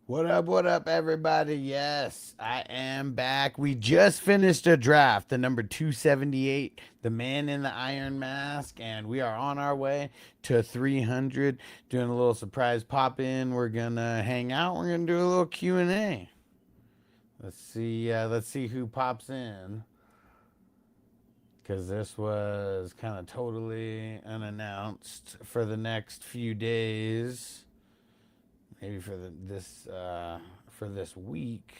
What up, everybody? Yes, I am back. We just finished a draft, the number 278, the man in the iron mask, and we are on our way to 300. Doing a little surprise pop in. We're gonna hang out. We're gonna do a little Q&A. Let's see who pops in, because this was kind of totally unannounced for the next few days. Maybe for this week.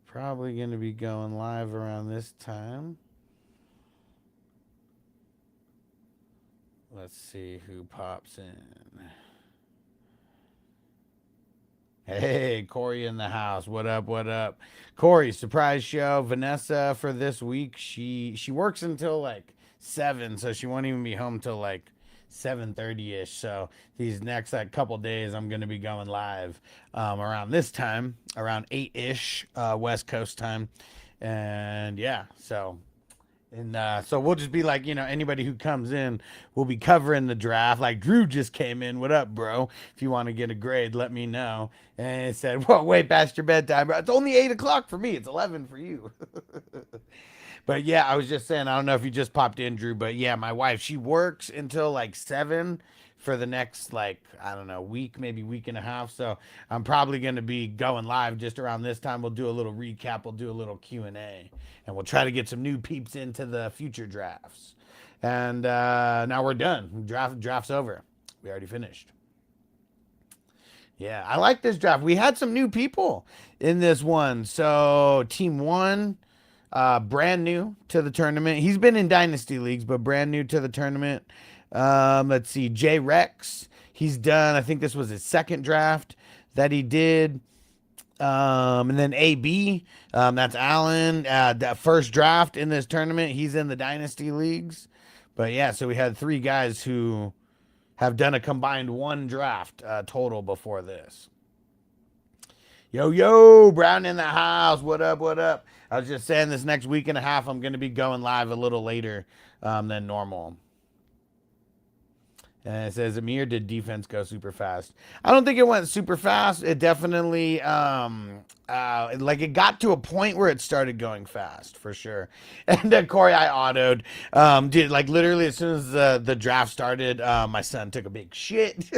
Probably going to be going live around this time. Let's see who pops in. Hey, Corey in the house. What up? What up? Corey, surprise show. Vanessa for this week. She works until like 7, so she won't even be home till like 7:30 ish. So these next like couple days, I'm gonna be going live around this time, around 8 ish West Coast time, and yeah, so we'll just be like, anybody who comes in, we'll be covering the draft. Like Drew just came in. What up, bro? If you want to get a grade, let me know. And it said, well, way past your bedtime, bro. It's only 8 o'clock for me. It's 11 for you. But yeah, I was just saying, I don't know if you just popped in, Drew, but yeah, my wife, she works until like 7 for the next, like, I don't know, week, maybe week and a half. So I'm probably going to be going live just around this time. We'll do a little recap. We'll do a little Q&A, and we'll try to get some new peeps into the future drafts. And now we're done. Draft's over. We already finished. Yeah, I like this draft. We had some new people in this one. So team one, brand new to the tournament. He's been in dynasty leagues, but brand new to the tournament. Let's see, J Rex. He's done. I think this was his second draft that he did. And then AB, that's Allen. That first draft in this tournament, he's in the dynasty leagues. But yeah, so we had three guys who have done a combined one draft total before this. Yo, Brown in the house. What up? What up? I was just saying this next week and a half, I'm going to be going live a little later than normal. And it says, Amir, did defense go super fast? I don't think it went super fast. It definitely, like it got to a point where it started going fast for sure. And Corey, I autoed. Dude, like literally as soon as the draft started, my son took a big shit.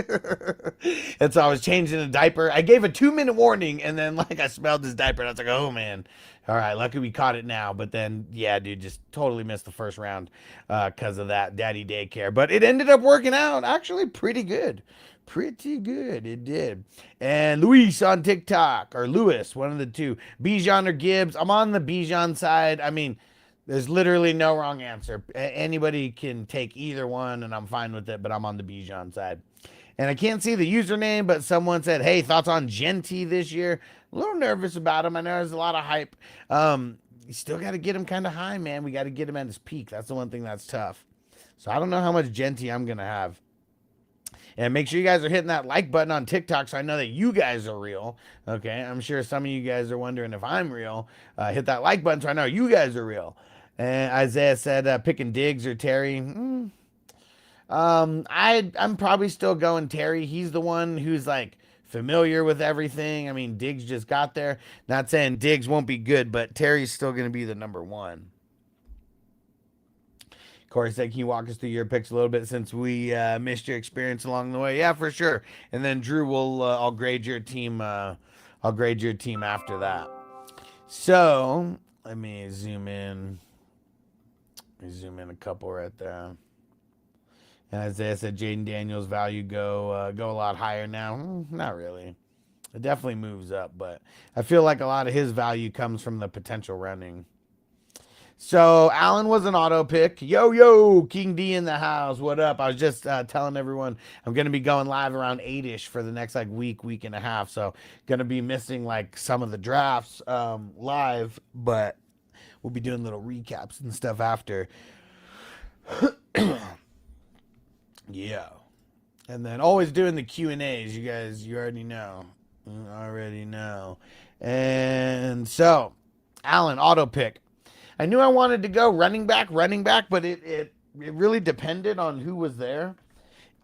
And so I was changing the diaper. I gave a 2-minute warning, and then like I smelled his diaper, and I was like, oh man. All right, lucky we caught it now. But then, yeah, dude, just totally missed the first round because of that daddy daycare. But it ended up working out actually pretty good. Pretty good. It did. And Luis on TikTok, or Lewis, one of the two. Bijan or Gibbs. I'm on the Bijan side. I mean, there's literally no wrong answer. Anybody can take either one, and I'm fine with it, but I'm on the Bijan side. And I can't see the username, but someone said, hey, thoughts on Genty this year? A little nervous about him. I know there's a lot of hype. You still got to get him kind of high, man. We got to get him at his peak. That's the one thing that's tough. So I don't know how much Genty I'm going to have. And make sure you guys are hitting that like button on TikTok so I know that you guys are real. Okay, I'm sure some of you guys are wondering if I'm real. Hit that like button so I know you guys are real. And Isaiah said picking Diggs or Terry. I'm probably still going Terry. He's the one who's like familiar with everything. I mean, Diggs just got there. Not saying Diggs won't be good, but Terry's still going to be the number one. Corey said, can you walk us through your picks a little bit since we missed your experience along the way? Yeah, for sure. And then Drew will, I'll grade your team. I'll grade your team after that. So let me zoom in. Let me zoom in a couple right there. And Isaiah said Jaden Daniels' value go a lot higher now. Not really. It definitely moves up, but I feel like a lot of his value comes from the potential running. So Allen was an auto pick. Yo, King D in the house. What up? I was just telling everyone I'm going to be going live around 8-ish for the next like week and a half. So going to be missing like some of the drafts live, but we'll be doing little recaps and stuff after. Yeah. And then always doing the Q&As. You guys, you already know. And so, Allen, auto pick. I knew I wanted to go running back, but it really depended on who was there.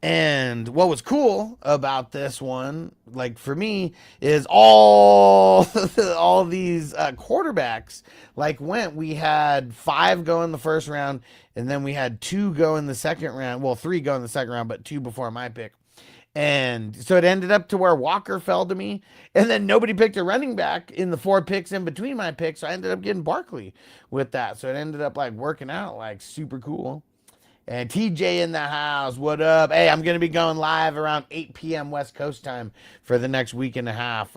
And what was cool about this one, like for me, is all all these quarterbacks like went. We had 5 go in the first round, and then we had 2 go in the second round. Well, 3 go in the second round, but 2 before my pick. And so it ended up to where Walker fell to me, and then nobody picked a running back in the 4 picks in between my picks. So I ended up getting Barkley with that. So it ended up like working out like super cool. And TJ in the house, what up? Hey, I'm going to be going live around 8 p.m. West Coast time for the next week and a half.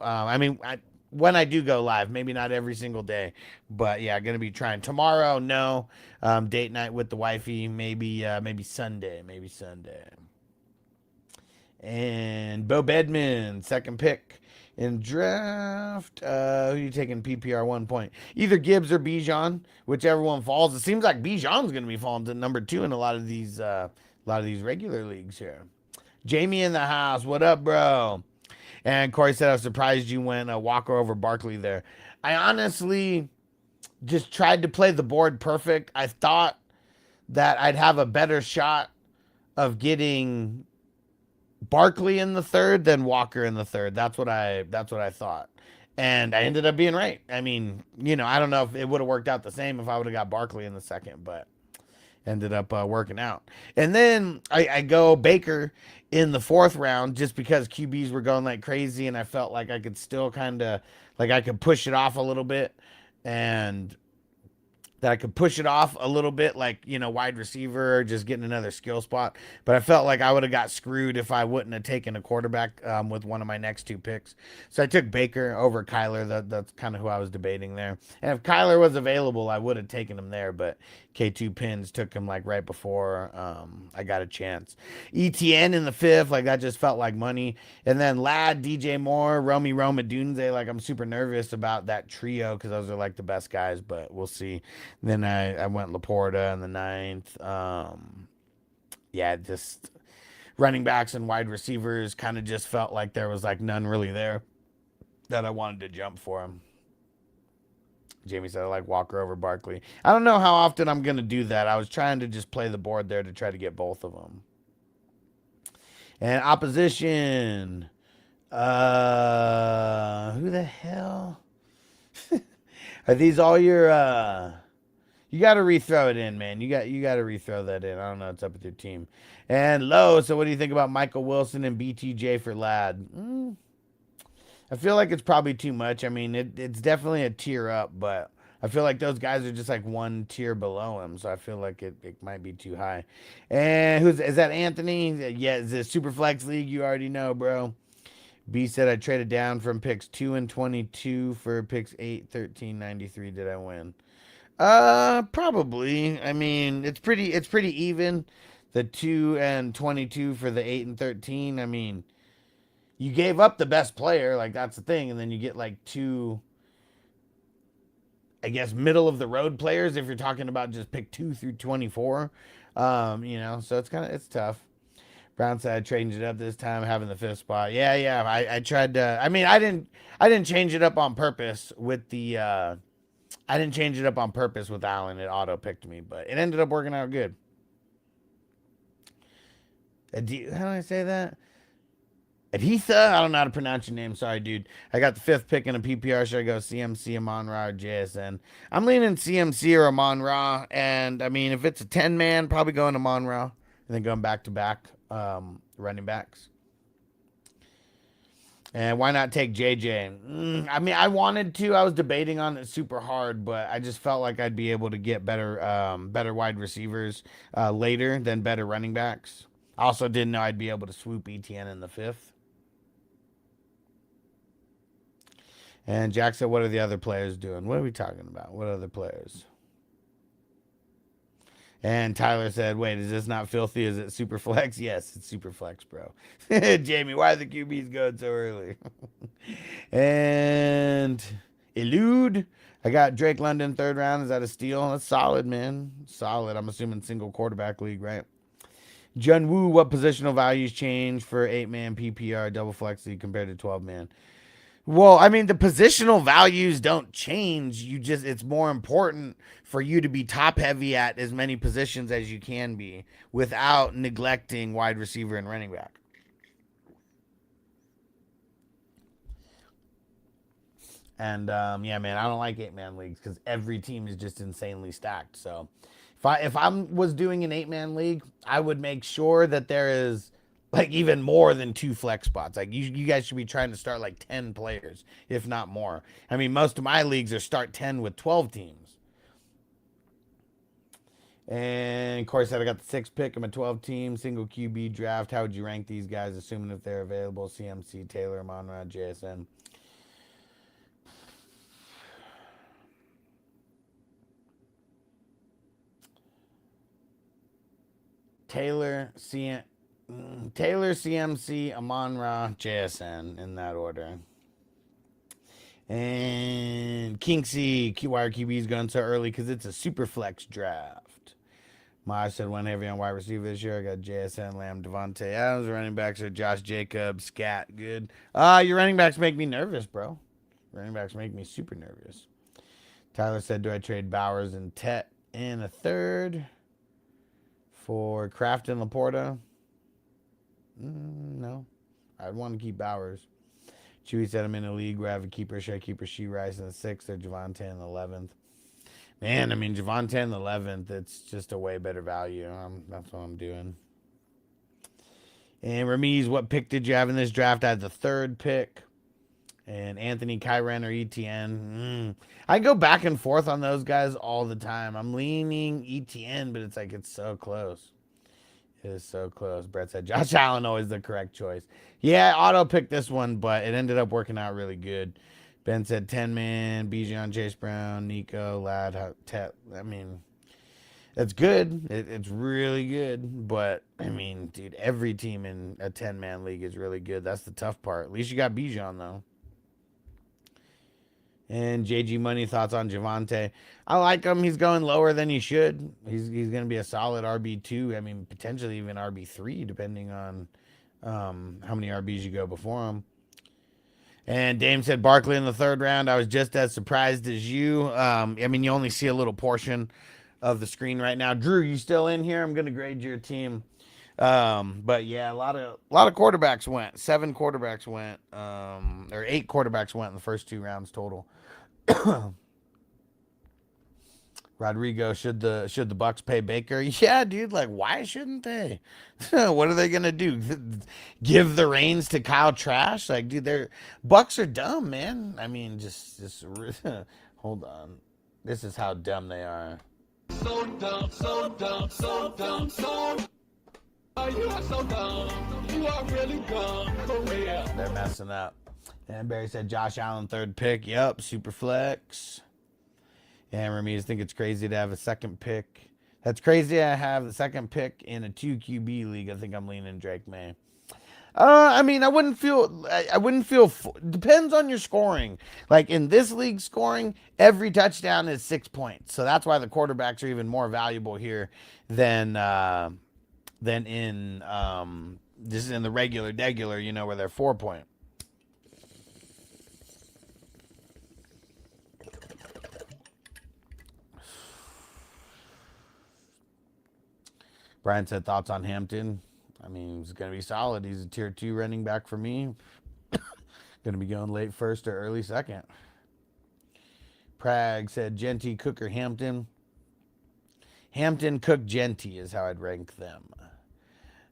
When I do go live, maybe not every single day, but yeah, going to be trying tomorrow. No, date night with the wifey, maybe Sunday, maybe Sunday. And Bo Bedman, second pick in draft. Who are you taking PPR 1 point? Either Gibbs or Bijan, whichever one falls. It seems like Bijan's going to be falling to number 2 in a lot of these regular leagues here. Jamie in the house, what up, bro? And Corey said, I was surprised you went Walker over Barkley there. I honestly just tried to play the board perfect. I thought that I'd have a better shot of getting Barkley in the third, then Walker in the third. That's what I thought. And I ended up being right. I mean, I don't know if it would have worked out the same if I would have got Barkley in the second, but ended up working out. And then I go Baker in the fourth round just because QBs were going like crazy, and I felt like I could still kind of like I could push it off a little bit, and that I could push it off a little bit, like, wide receiver, just getting another skill spot. But I felt like I would have got screwed if I wouldn't have taken a quarterback with one of my next 2 picks. So I took Baker over Kyler. That's kind of who I was debating there. And if Kyler was available, I would have taken him there. But K2 Pins took him like right before I got a chance. ETN in the 5th, like that just felt like money. And then Ladd, DJ Moore, Romy Roma Dunze, like I'm super nervous about that trio because those are like the best guys, but we'll see. Then I went Laporta in the 9th. Yeah, just running backs and wide receivers kind of just felt like there was like none really there that I wanted to jump for him. Jamie said I like Walker over Barkley. I don't know how often I'm going to do that. I was trying to just play the board there to try to get both of them. And opposition. Who the hell? Are these all your you got to rethrow it in, man. You got to rethrow that in. I don't know what's up with your team. And low. So what do you think about Michael Wilson and BTJ for Ladd? I feel like it's probably too much. I mean, it's definitely a tier up, but I feel like those guys are just like one tier below him. So I feel like it might be too high. And is that Anthony? Yeah, is it Super Flex League? You already know, bro. B said I traded down from picks 2 and 22 for picks 8, 13, 93. Did I win? Probably. I mean, it's pretty even. The 2 and 22 for the 8 and 13. I mean, you gave up the best player, like that's the thing, and then you get like 2, I guess, middle of the road players if you're talking about just pick 2 through 24. So it's tough. Brown said I changed it up this time, having the 5th spot. Yeah. I tried to. I mean, I didn't change it up on purpose with the. I didn't change it up on purpose with Allen. It auto picked me, but it ended up working out good. How do I say that? Aditha? I don't know how to pronounce your name. Sorry, dude. I got the 5th pick in a PPR. Should I go CMC, Amon Ra, or JSN? I'm leaning CMC or Amon Ra. And, I mean, if it's a 10-man, probably going Amon Ra. And then going back-to-back running backs. And why not take JJ? I mean, I wanted to. I was debating on it super hard, but I just felt like I'd be able to get better wide receivers later than better running backs. I also didn't know I'd be able to swoop ETN in the 5th. And Jack said, what are the other players doing? What are we talking about? What other players? And Tyler said, wait, is this not filthy? Is it super flex? Yes, it's super flex, bro. Jamie, why are the QBs going so early? And Elude. I got Drake London 3rd round. Is that a steal? That's solid, man. Solid. I'm assuming single quarterback league, right? Jun Woo, what positional values change for 8-man PPR double flex league compared to 12-man? Well, I mean, the positional values don't change. It's more important for you to be top heavy at as many positions as you can be without neglecting wide receiver and running back. And yeah, man, I don't like 8-man leagues because every team is just insanely stacked. So if I was doing an 8-man league, I would make sure that there is like even more than 2 flex spots. Like you guys should be trying to start like 10 players, if not more. I mean, most of my leagues are start 10 with 12 teams. And Corey said I got the 6th pick. I'm a 12 team single QB draft. How would you rank these guys, assuming if they're available? CMC, Taylor, Monrad, JSN. Taylor, CM, Taylor, CMC, Amon Ra, JSN in that order. And Kinksy, why are QBs going so early? Because it's a super flex draft. Maya said one heavy on wide receiver this year. I got JSN, Lamb, Devontae Adams. Running backs are Josh Jacobs, Scat. Good. Your running backs make me nervous, bro. Running backs make me super nervous. Tyler said, do I trade Bowers and Tet in a third for Kraft and Laporta? No. I'd want to keep Bowers. Chewy said I'm in a league where I have a keeper. Should I keep Rasheed Rice in the 6th or Javonte in the 11th? Man, I mean, Javonte in the 11th, it's just a way better value. That's what I'm doing. And Ramiz, what pick did you have in this draft? I had the 3rd pick. And Anthony, Kyren, or ETN. I go back and forth on those guys all the time. I'm leaning ETN, but it's like it's so close. It is so close. Brett said Josh Allen always the correct choice. Yeah, I auto picked this one, but it ended up working out really good. Ben said 10-man, Bijan, Chase Brown, Nico, Ladd, Tet. I mean, it's good. It's really good. But, I mean, dude, every team in a 10-man league is really good. That's the tough part. At least you got Bijan, though. And JG Money, thoughts on Javonte? I like him. He's going lower than he should. He's going to be a solid RB2. I mean, potentially even RB3, depending on how many RBs you go before him. And Dame said Barkley in the 3rd round. I was just as surprised as you. I mean, you only see a little portion of the screen right now. Drew, you still in here? I'm going to grade your team. But yeah, a lot of quarterbacks went. 7 quarterbacks went, or 8 quarterbacks went in the first 2 rounds total. Rodrigo, should the Bucks pay Baker? Yeah, dude. Like, why shouldn't they? What are they gonna do? Give the reins to Kyle Trash? Like, dude, they're Bucks are dumb, man. I mean, just hold on. This is how dumb they are. So dumb, so dumb, so dumb, so. Oh, you are so dumb. You are really dumb. For real. They're messing up. And Barry said Josh Allen 3rd pick. Yep, super flex. And Ramirez think it's crazy to have a 2nd pick. That's crazy. I have the 2nd pick in a 2 QB league. I think I'm leaning Drake May. I mean, I wouldn't feel. Depends on your scoring. Like in this league, scoring every touchdown is 6 points. So that's why the quarterbacks are even more valuable here than in this is in the regular, where they're 4 point. Brian said thoughts on Hampton. I mean, he's going to be solid. He's a tier 2 running back for me. Going to be going late 1st or early 2nd. Prague said Genty, Cook, or Hampton. Hampton, Cook, Genty is how I'd rank them.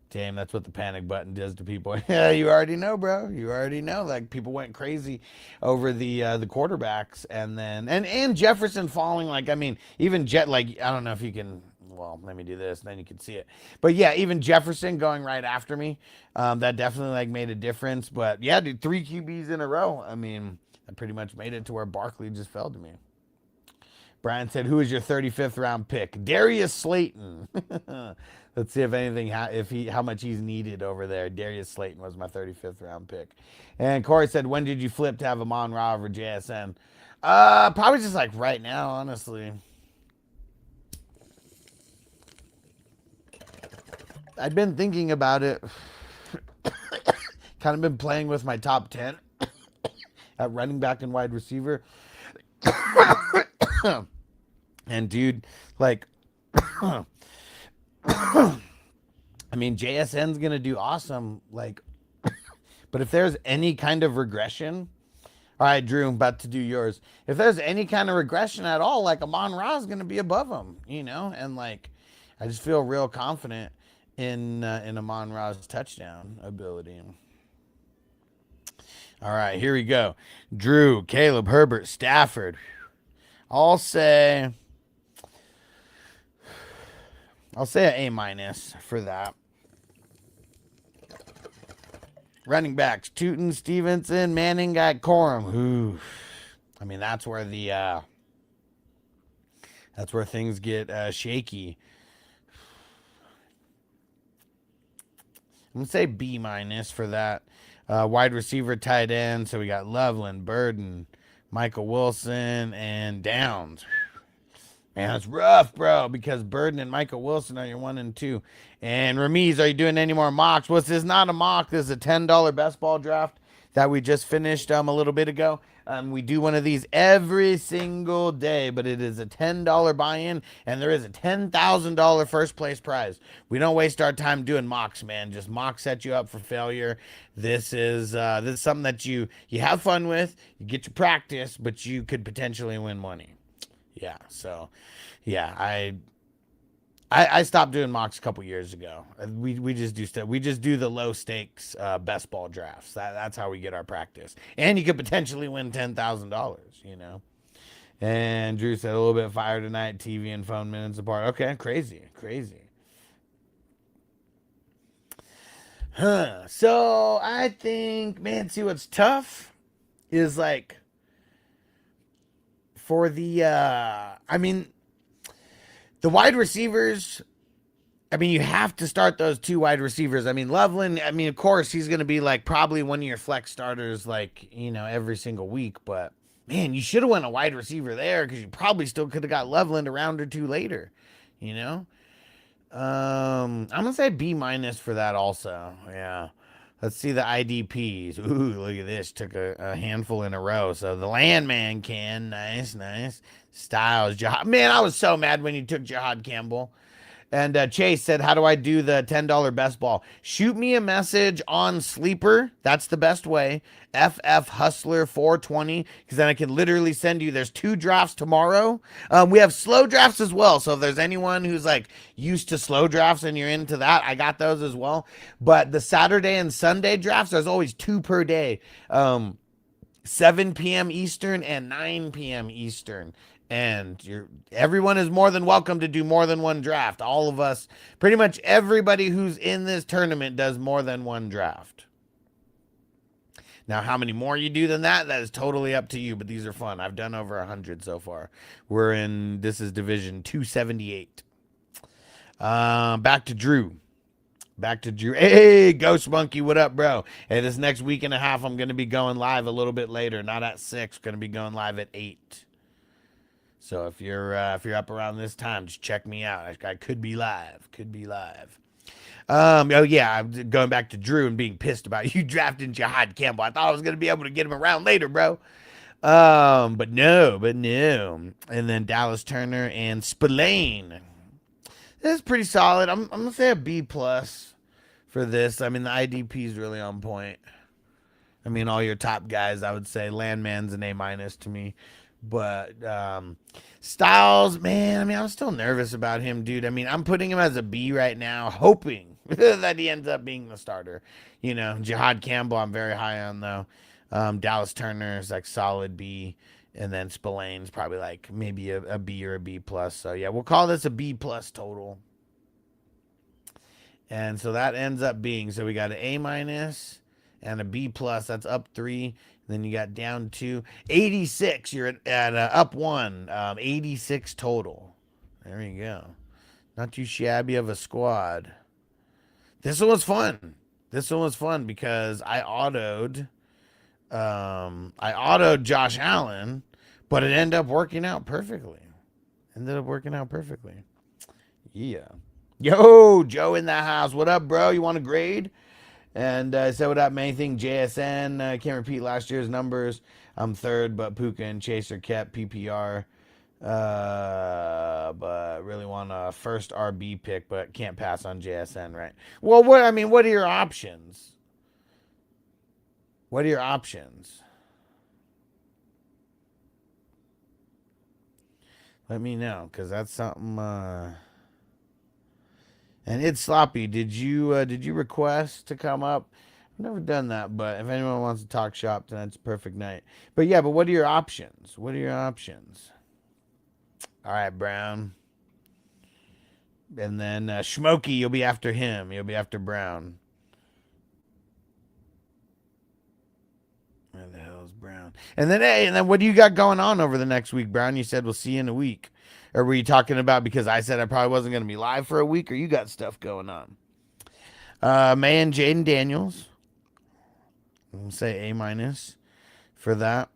Damn, that's what the panic button does to people. Yeah, you already know, bro. You already know. Like people went crazy over the quarterbacks, and then and Jefferson falling. Like I mean, even like I don't know if you can. Well, let me do this, then you can see it. But yeah, even Jefferson going right after me, that definitely like made a difference. But yeah, dude, 3 QBs in a row. I mean, I pretty much made it to where Barkley just fell to me. Brian said, "Who is your 35th round pick?" Darius Slayton. Let's see if anything, how much he's needed over there. Darius Slayton was my 35th round pick. And Corey said, "When did you flip to have Amon Ra over JSN?" Probably just like right now, honestly. I've been thinking about it. Kind of been playing with my top 10. at running back and wide receiver. And dude, like, I mean, JSN's gonna do awesome. Like, but if there's any kind of regression, all right, Drew, I'm about to do yours. If there's any kind of regression at all, like Amon Ra is gonna be above him, you know, and like, I just feel real confident in Amon Ra's touchdown ability. All right, here we go. Drew, Caleb, Herbert, Stafford. I'll say an A minus for that. Running backs: Tootin, Stevenson, Manning, got Corum. Ooh, I mean that's where things get shaky. I'm gonna say B minus for that. Wide receiver, tight end. So we got Loveland, Burden, Michael Wilson, and Downs. Man, that's rough, bro, because Burden and Michael Wilson are your 1 and 2. And Ramiz, are you doing any more mocks? Well, this is not a mock. This is a $10 best ball draft that we just finished a little bit ago. We do one of these every single day, but it is a $10 buy-in, and there is a $10,000 first place prize. We don't waste our time doing mocks, man. Just mocks set you up for failure. This is something that you have fun with, you get your practice, but you could potentially win money. Yeah, so yeah, I stopped doing mocks a couple years ago. We just do stuff. We just do the low stakes best ball drafts. That's how we get our practice. And you could potentially win $10,000. You know. And Drew said a little bit of fire tonight. TV and phone minutes apart. Okay, crazy. Huh. So I think, man, see what's tough is like for the the wide receivers, I mean, you have to start those 2 wide receivers. I mean, Loveland, I mean, of course, he's going to be like probably one of your flex starters, like, you know, every single week. But man, you should have went a wide receiver there because you probably still could have got Loveland a round or 2 later, you know? I'm going to say B minus for that also. Yeah. Let's see the IDPs. Ooh, look at this. Took a handful in a row. So the Landman can. Nice. Styles. Man, I was so mad when you took Jihad Campbell. And Chase said, how do I do the $10 best ball? Shoot me a message on Sleeper. That's the best way. FF Hustler 420. Because then I can literally send you. There's 2 drafts tomorrow. We have slow drafts as well. So if there's anyone who's like used to slow drafts and you're into that, I got those as well. But the Saturday and Sunday drafts, there's always 2 per day. 7 p.m. Eastern and 9 p.m. Eastern. And everyone is more than welcome to do more than 1 draft. All of us, pretty much everybody who's in this tournament does more than 1 draft. Now, how many more you do than that is totally up to you, but these are fun. I've done over 100 so far. This is Division 278. Back to Drew. Hey, Ghost Monkey, what up, bro? Hey, this next week and a half, I'm going to be going live a little bit later. Not at 6. Going to be going live at 8. So if you're up around this time, just check me out. I could be live. Oh yeah, I'm going back to Drew and being pissed about you drafting Jihad Campbell. I thought I was gonna be able to get him around later, bro. But no. And then Dallas Turner and Spillane. This is pretty solid. I'm gonna say a B plus for this. I mean, the IDP is really on point. I mean, all your top guys, I would say Landman's an A minus to me. But Styles, man, I mean, I'm still nervous about him, dude. I mean, I'm putting him as a B right now, hoping that he ends up being the starter. You know, Jihad Campbell, I'm very high on, though. Dallas Turner is like solid B. And then Spillane's probably like maybe a B or a B plus. So, yeah, we'll call this a B plus total. And so that ends up being, so we got an A minus and a B plus. That's up 3. Then you got down 2. 86. You're at up 1. 86 total. There you go. Not too shabby of a squad. This one was fun. Because I autoed Josh Allen, but it ended up working out perfectly. Yeah. Yo, Joe in the house. What up, bro? You want a grade? And said, what up, man? Anything JSN? Can't repeat last year's numbers. I'm third, but Puka and Chase are kept PPR. But really want a first RB pick, but can't pass on JSN, right? Well, what are your options? What are your options? Let me know, because that's something. And it's sloppy. Did you request to come up? I've never done that, but if anyone wants to talk shop, tonight's a perfect night. But yeah, but what are your options? What are your options? All right, Brown. And then Schmokey, you'll be after him. You'll be after Brown. Where the hell is Brown? And then, hey, and then what do you got going on over the next week, Brown? You said we'll see you in a week. Or were you talking about because I said I probably wasn't going to be live for a week, or you got stuff going on? May and Jaden Daniels. I'm going to say A minus for that.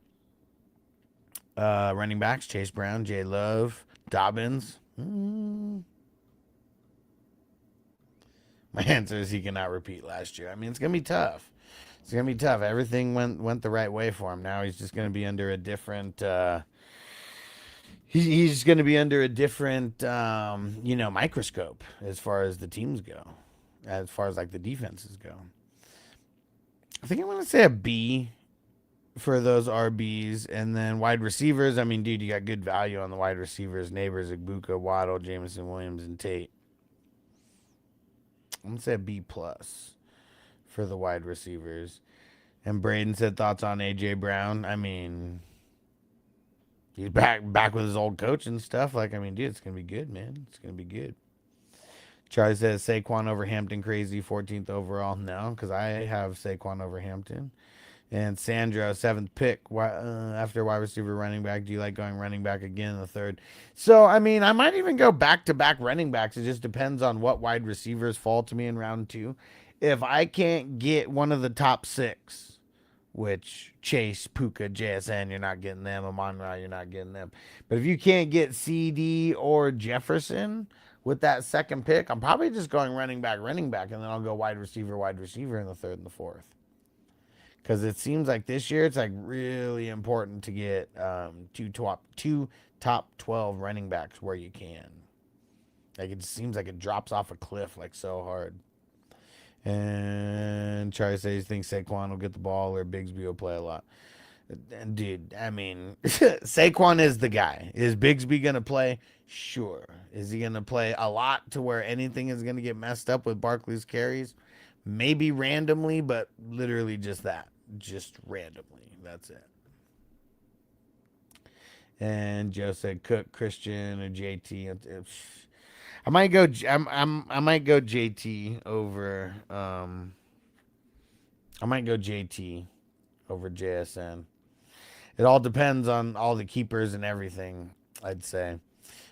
Running backs, Chase Brown, J Love, Dobbins. My answer is he cannot repeat last year. I mean, it's going to be tough. It's going to be tough. Everything went the right way for him. Now he's just going to be under a different he's going to be under a different microscope as far as the teams go. As far as like the defenses go. I think I'm going to say a B for those RBs. And then wide receivers, I mean, dude, you got good value on the wide receivers. Neighbors, Igbuka, Waddle, Jameson Williams, and Tate. I'm going to say a B plus for the wide receivers. And Braden said thoughts on A.J. Brown. I mean, he's back with his old coach and stuff. Like, I mean, dude, it's going to be good, man. It's going to be good. Charlie says Saquon over Hampton crazy, 14th overall. No, because I have Saquon over Hampton. And Sandra, 7th pick. After wide receiver running back, do you like going running back again in the third? So, I mean, I might even go back-to-back running backs. It just depends on what wide receivers fall to me in round 2. If I can't get one of the top 6, which Chase, Puka, JSN, you're not getting them. Amon-Ra, you're not getting them. But if you can't get CD or Jefferson with that second pick, I'm probably just going running back, and then I'll go wide receiver in the third and the fourth. Because it seems like this year it's like really important to get two top 12 running backs where you can. Like it seems like it drops off a cliff like so hard. And Charlie says he thinks Saquon will get the ball or Bigsby will play a lot. And dude, I mean, Saquon is the guy. Is Bigsby going to play? Sure. Is he going to play a lot to where anything is going to get messed up with Barkley's carries? Maybe randomly, but literally just that. Just randomly. That's it. And Joe said Cook, Christian, or JT. I might go. I might go JT over. I might go JT over JSN. It all depends on all the keepers and everything. I'd say.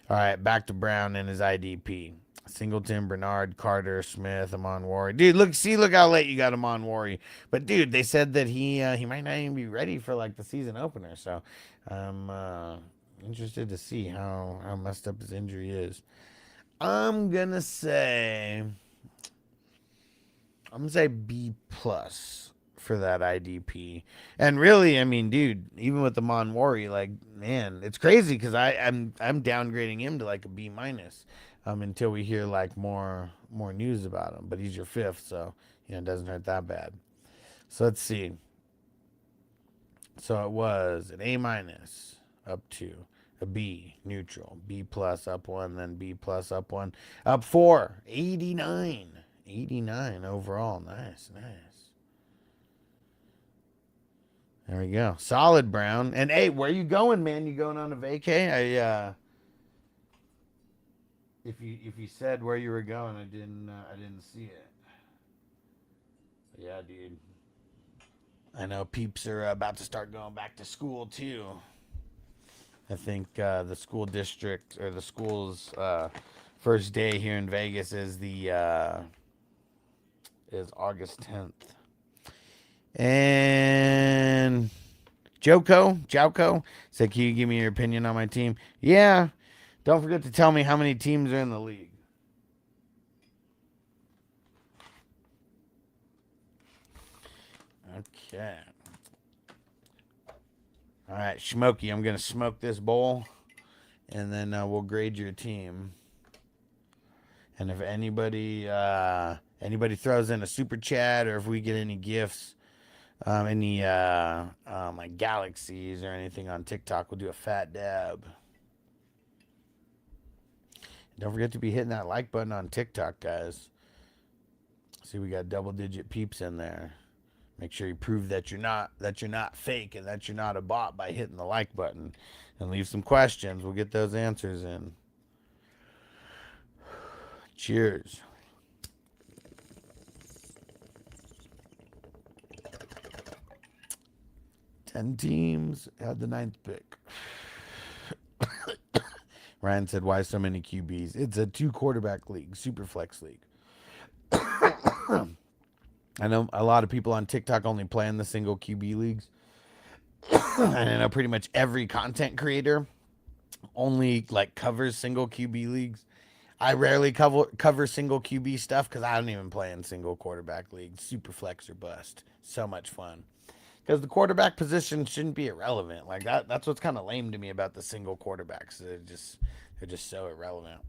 All right, back to Brown and his IDP. Singleton, Bernard, Carter, Smith, Amon Wari. Dude, look how late you got Amon Wari. But dude, they said that he might not even be ready for like the season opener. So I'm interested to see how messed up his injury is. I'm gonna say B plus for that IDP. And really, I mean, dude, even with Amon Wari, like, man, it's crazy because I'm downgrading him to like a B minus. Until we hear like more news about him. But he's your 5th, so it doesn't hurt that bad. So let's see. So it was an A minus up 2, a B neutral, B plus up 1, then B plus up 1, up 4, 89 overall. Nice. There we go. Solid, Brown. And hey, where you going, man? You going on a vacay? If you said where you were going, I didn't see it. Yeah, dude. I know peeps are about to start going back to school too. I think the school district or the school's first day here in Vegas is August 10th. And Jowko said, "Can you give me your opinion on my team?" Yeah. Don't forget to tell me how many teams are in the league. Okay. All right, Smokey, I'm going to smoke this bowl, and then we'll grade your team. And if anybody throws in a super chat, or if we get any gifts, any like galaxies or anything on TikTok, we'll do a fat dab. Don't forget to be hitting that like button on TikTok, guys. See, we got double-digit peeps in there. Make sure you prove that you're not fake and that you're not a bot by hitting the like button, and leave some questions. We'll get those answers in. Cheers. Ten teams had the 9th pick. Ryan said, "Why so many QBs?" It's a 2-quarterback league, super flex league. I know a lot of people on TikTok only play in the single QB leagues. And I know pretty much every content creator only like covers single QB leagues. I rarely cover single QB stuff because I don't even play in single quarterback leagues. Super flex or bust. So much fun. Because the quarterback position shouldn't be irrelevant. Like that's what's kind of lame to me about the single quarterbacks. They're just so irrelevant.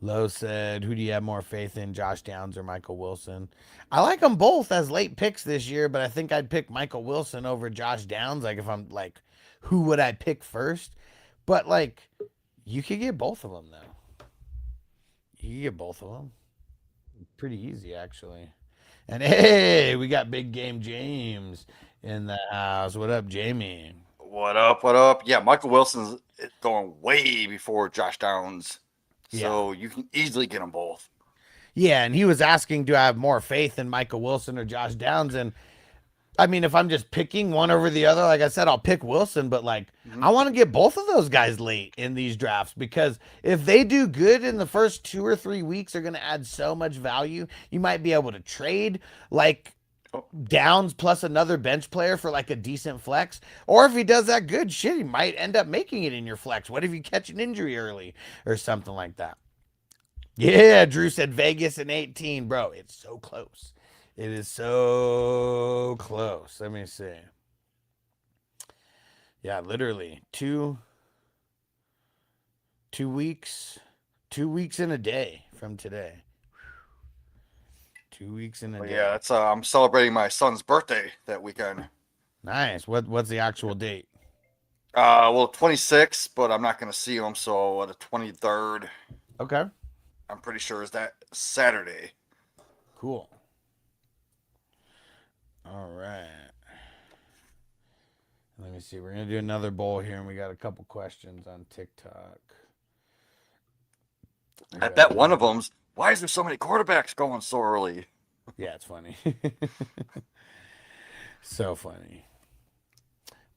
Lowe said, "Who do you have more faith in, Josh Downs or Michael Wilson?" I like them both as late picks this year, but I think I'd pick Michael Wilson over Josh Downs. Like if I'm like, who would I pick first? But like, you could get both of them though. You could get both of them. Pretty easy actually. And hey, we got Big Game James in the house. What up, Jamie? What up? What up? Yeah, Michael Wilson's going way before Josh Downs, Yeah. so you can easily get them both. Yeah, and he was asking, do I have more faith in Michael Wilson or Josh Downs? And I mean, if I'm just picking one over the other, like I said, I'll pick Wilson, but like Mm-hmm. I want to get both of those guys late in these drafts because if they do good in the first 2 or 3 weeks, they're going to add so much value. You might be able to trade like Oh, Downs plus another bench player for like a decent flex. Or if he does that good, shit, he might end up making it in your flex. What if you catch an injury early or something like that? Yeah, Drew said Vegas in 18, bro. It's so close. It is so close. Let me see. Yeah, literally 2 weeks, 2 weeks in a day from today. 2 weeks in a but yeah, day. that's I'm celebrating my son's birthday that weekend. Nice. What's the actual date? Well, 26, but I'm not going to see him, so the 23rd, Okay. I'm pretty sure is that Saturday. Cool. All right. Let me see. We're gonna do another bowl here, and we got a couple questions on TikTok. I I got bet one of them's why is there so many quarterbacks going so early? Yeah, it's funny. So funny.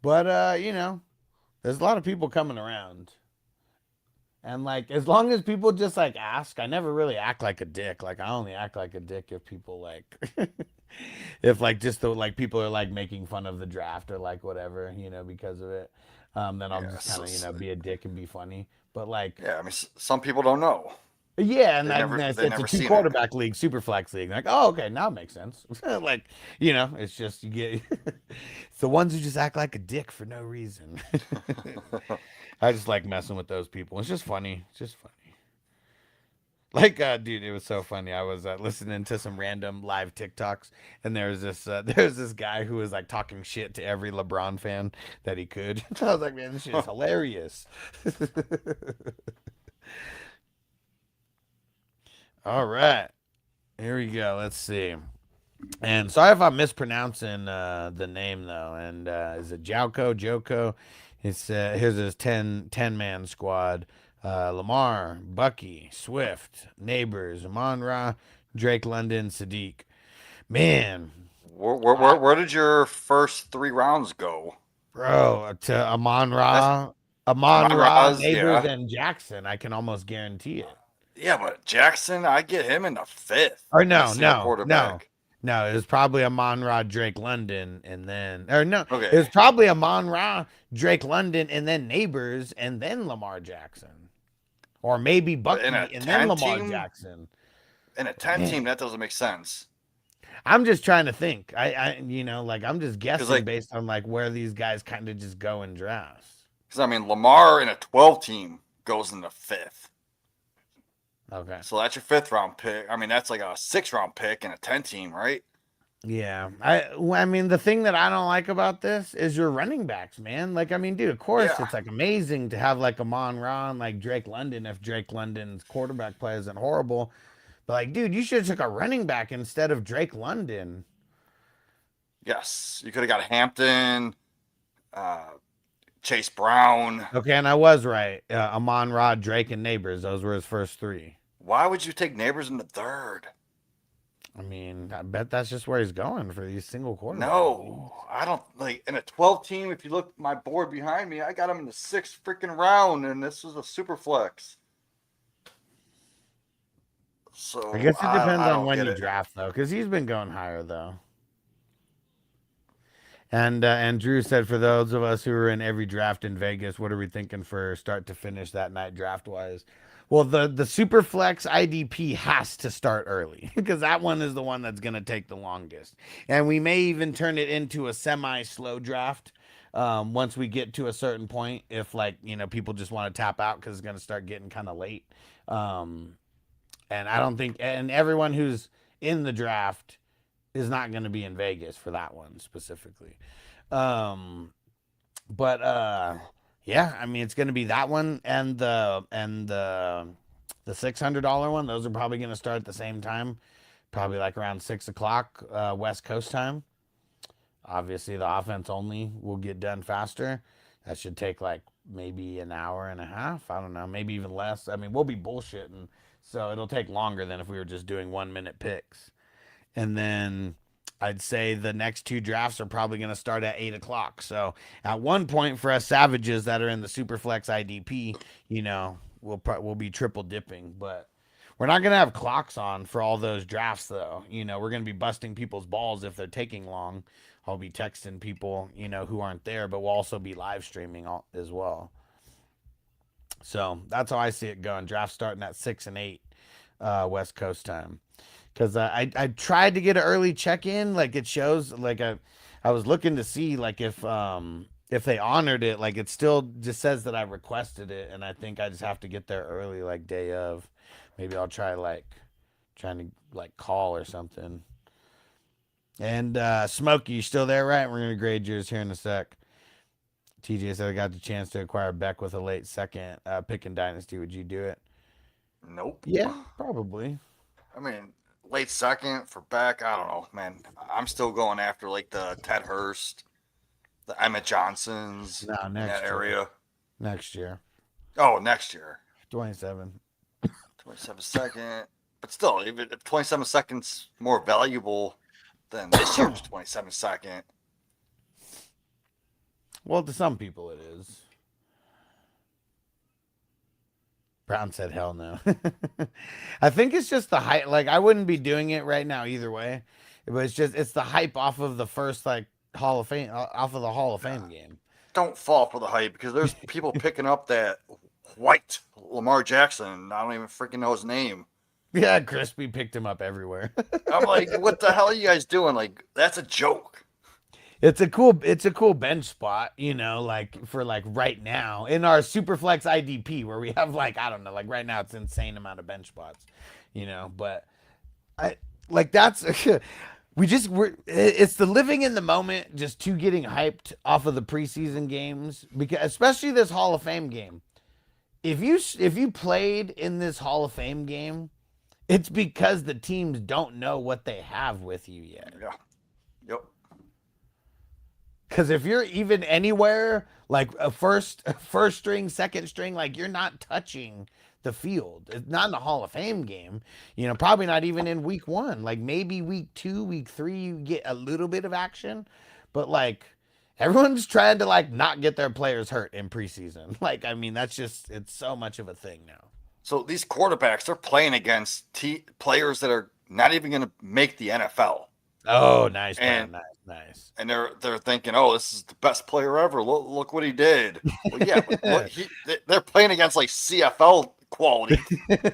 But there's a lot of people coming around. And like as long as people just like ask, I never really act like a dick. Like I only act like a dick if people like if like just the like people are like making fun of the draft or like whatever, because of it. Then I'll Yeah, just kind of, be a dick and be funny. But like yeah. I mean, some people don't know. yeah, and They never that's they it's a never two seen it. quarterback league, super flex league. Like, oh, okay, now it makes sense. Like, it's just you get it's the ones who just act like a dick for no reason. I just like messing with those people. It's just funny. It's just funny. Like, dude, it was so funny. I was listening to some random live TikToks, and there's this guy who was like talking shit to every LeBron fan that he could. I was like, man, this shit is hilarious. All right. Here we go. Let's see. And sorry if I'm mispronouncing the name though. And is it Joko? Joko? It's here's his 10 man squad. Lamar, Bucky, Swift, Neighbors, Amon Ra, Drake London, Sadiq. Man, Where, where, I, where, where did your first 3 rounds go? bro, to That's Amon Amon Ra, Ra's, Neighbors, yeah. and Jackson. I can almost guarantee it. Yeah, but Jackson, I get him in the fifth Or in a no, single no, no. quarterback. No, it was probably Amon Ra, Drake London, and then or no, it Okay, was probably Amon Ra, Drake London, and then Neighbors, and then Lamar Jackson. Or maybe but in Bucky a and then ten Lamar team, Jackson. in a ten Man. team, that doesn't make sense. I'm just trying to think. Like I'm just Because guessing like, based on like where these guys kind of just go in drafts. because I mean, Lamar in a 12 team goes in the fifth. Okay. So that's your fifth round pick. I mean, that's like a 6 round pick in a 10 team, right? Yeah. I mean, the thing that I don't like about this is your running backs, man. Like, I mean, dude, of course, Yeah. it's like amazing to have like Amon Ra and like Drake London if Drake London's quarterback play isn't horrible. But like, dude, you should have took a running back instead of Drake London. Yes. You could have got Hampton, uh, Chase Brown. Okay, and I was right. Amon Ra, Drake, and Neighbors. Those were his first three. Why would you take Neighbors in the third? I mean, I bet that's just where he's going for these single quarterback leagues. No, I don't like in a 12 team. If you look at my board behind me, I got him in the sixth freaking round, and this was a super flex. I So guess it depends I on don't when get you it. draft, though, because he's been going higher, though. And Drew said, for those of us who were in every draft in Vegas, what are we thinking for start to finish that night draft wise? Well, the Superflex IDP has to start early because that one is the one that's going to take the longest, and we may even turn it into a semi-slow draft once we get to a certain point. If like people just want to tap out because it's going to start getting kind of late, um, and I don't think and everyone who's in the draft is not going to be in Vegas for that one specifically. Um, but yeah, I mean it's going to be that one and the $600 one. Those are probably going to start at the same time, probably like around 6 o'clock West Coast time. Obviously, the offense only will get done faster. That should take like maybe an hour and a half. I don't know, maybe even less. I mean, we'll be bullshitting, so it'll take longer than if we were just doing 1 minute picks. And then I'd say the next two drafts are probably going to start at 8 o'clock. So at one point, for us savages that are in the Superflex IDP, we'll be triple dipping, but we're not going to have clocks on for all those drafts, though. We're going to be busting people's balls if they're taking long. I'll be texting people, who aren't there, but we'll also be live streaming as well. So that's how I see it going. Draft starting at 6 and 8 West Coast time. Because I tried to get an early check in, like it shows, like I was looking to see like if they honored it, like it still just says that I requested it, and I think I just have to get there early, like day of. Maybe I'll try like trying to like call or something. And Smokey, you still there, right? We're gonna grade yours here in a sec. TJ said I got the chance to acquire Beck with a late second pick in Dynasty. Would you do it? Nope. Yeah, probably. I mean, late second for Beck. I don't know, man. I'm still going after like the Ted Hurst, the Emmett Johnsons No, in that next year. area. Next year. Oh, next year, 27. 27 second. But still, even if 27 seconds more valuable than this year's 27 second. Well, to some people it is. Brown said, "Hell no." I think it's just the hype. Like I wouldn't be doing it right now either way. But it's the hype off of the first like Hall of Fame off of the Hall of Fame game. Don't fall for the hype because there's people picking up that white Lamar Jackson. I don't even freaking know his name. Yeah, Crispy picked him up everywhere. I'm like, what the hell are you guys doing? Like, that's a joke. It's a cool bench spot, like for like right now in our Superflex IDP where we have like I don't know, like right now it's insane amount of bench spots, but I like that's it's the living in the moment, just two getting hyped off of the preseason games because especially this Hall of Fame game. If you played in this Hall of Fame game, it's because the teams don't know what they have with you yet. Yeah. Yep. Because if you're even anywhere like a first string, second string, like you're not touching the field. It's not in the Hall of Fame game. Probably not even in week 1. Like maybe week 2, week 3, you get a little bit of action, but like everyone's trying to like not get their players hurt in preseason. Like I mean, it's so much of a thing now. So these quarterbacks, they're playing against players that are not even going to make the NFL. Oh, nice, and man. Nice. And they're thinking, oh, this is the best player ever. Look what he did. Well, yeah, but they're playing against like CFL quality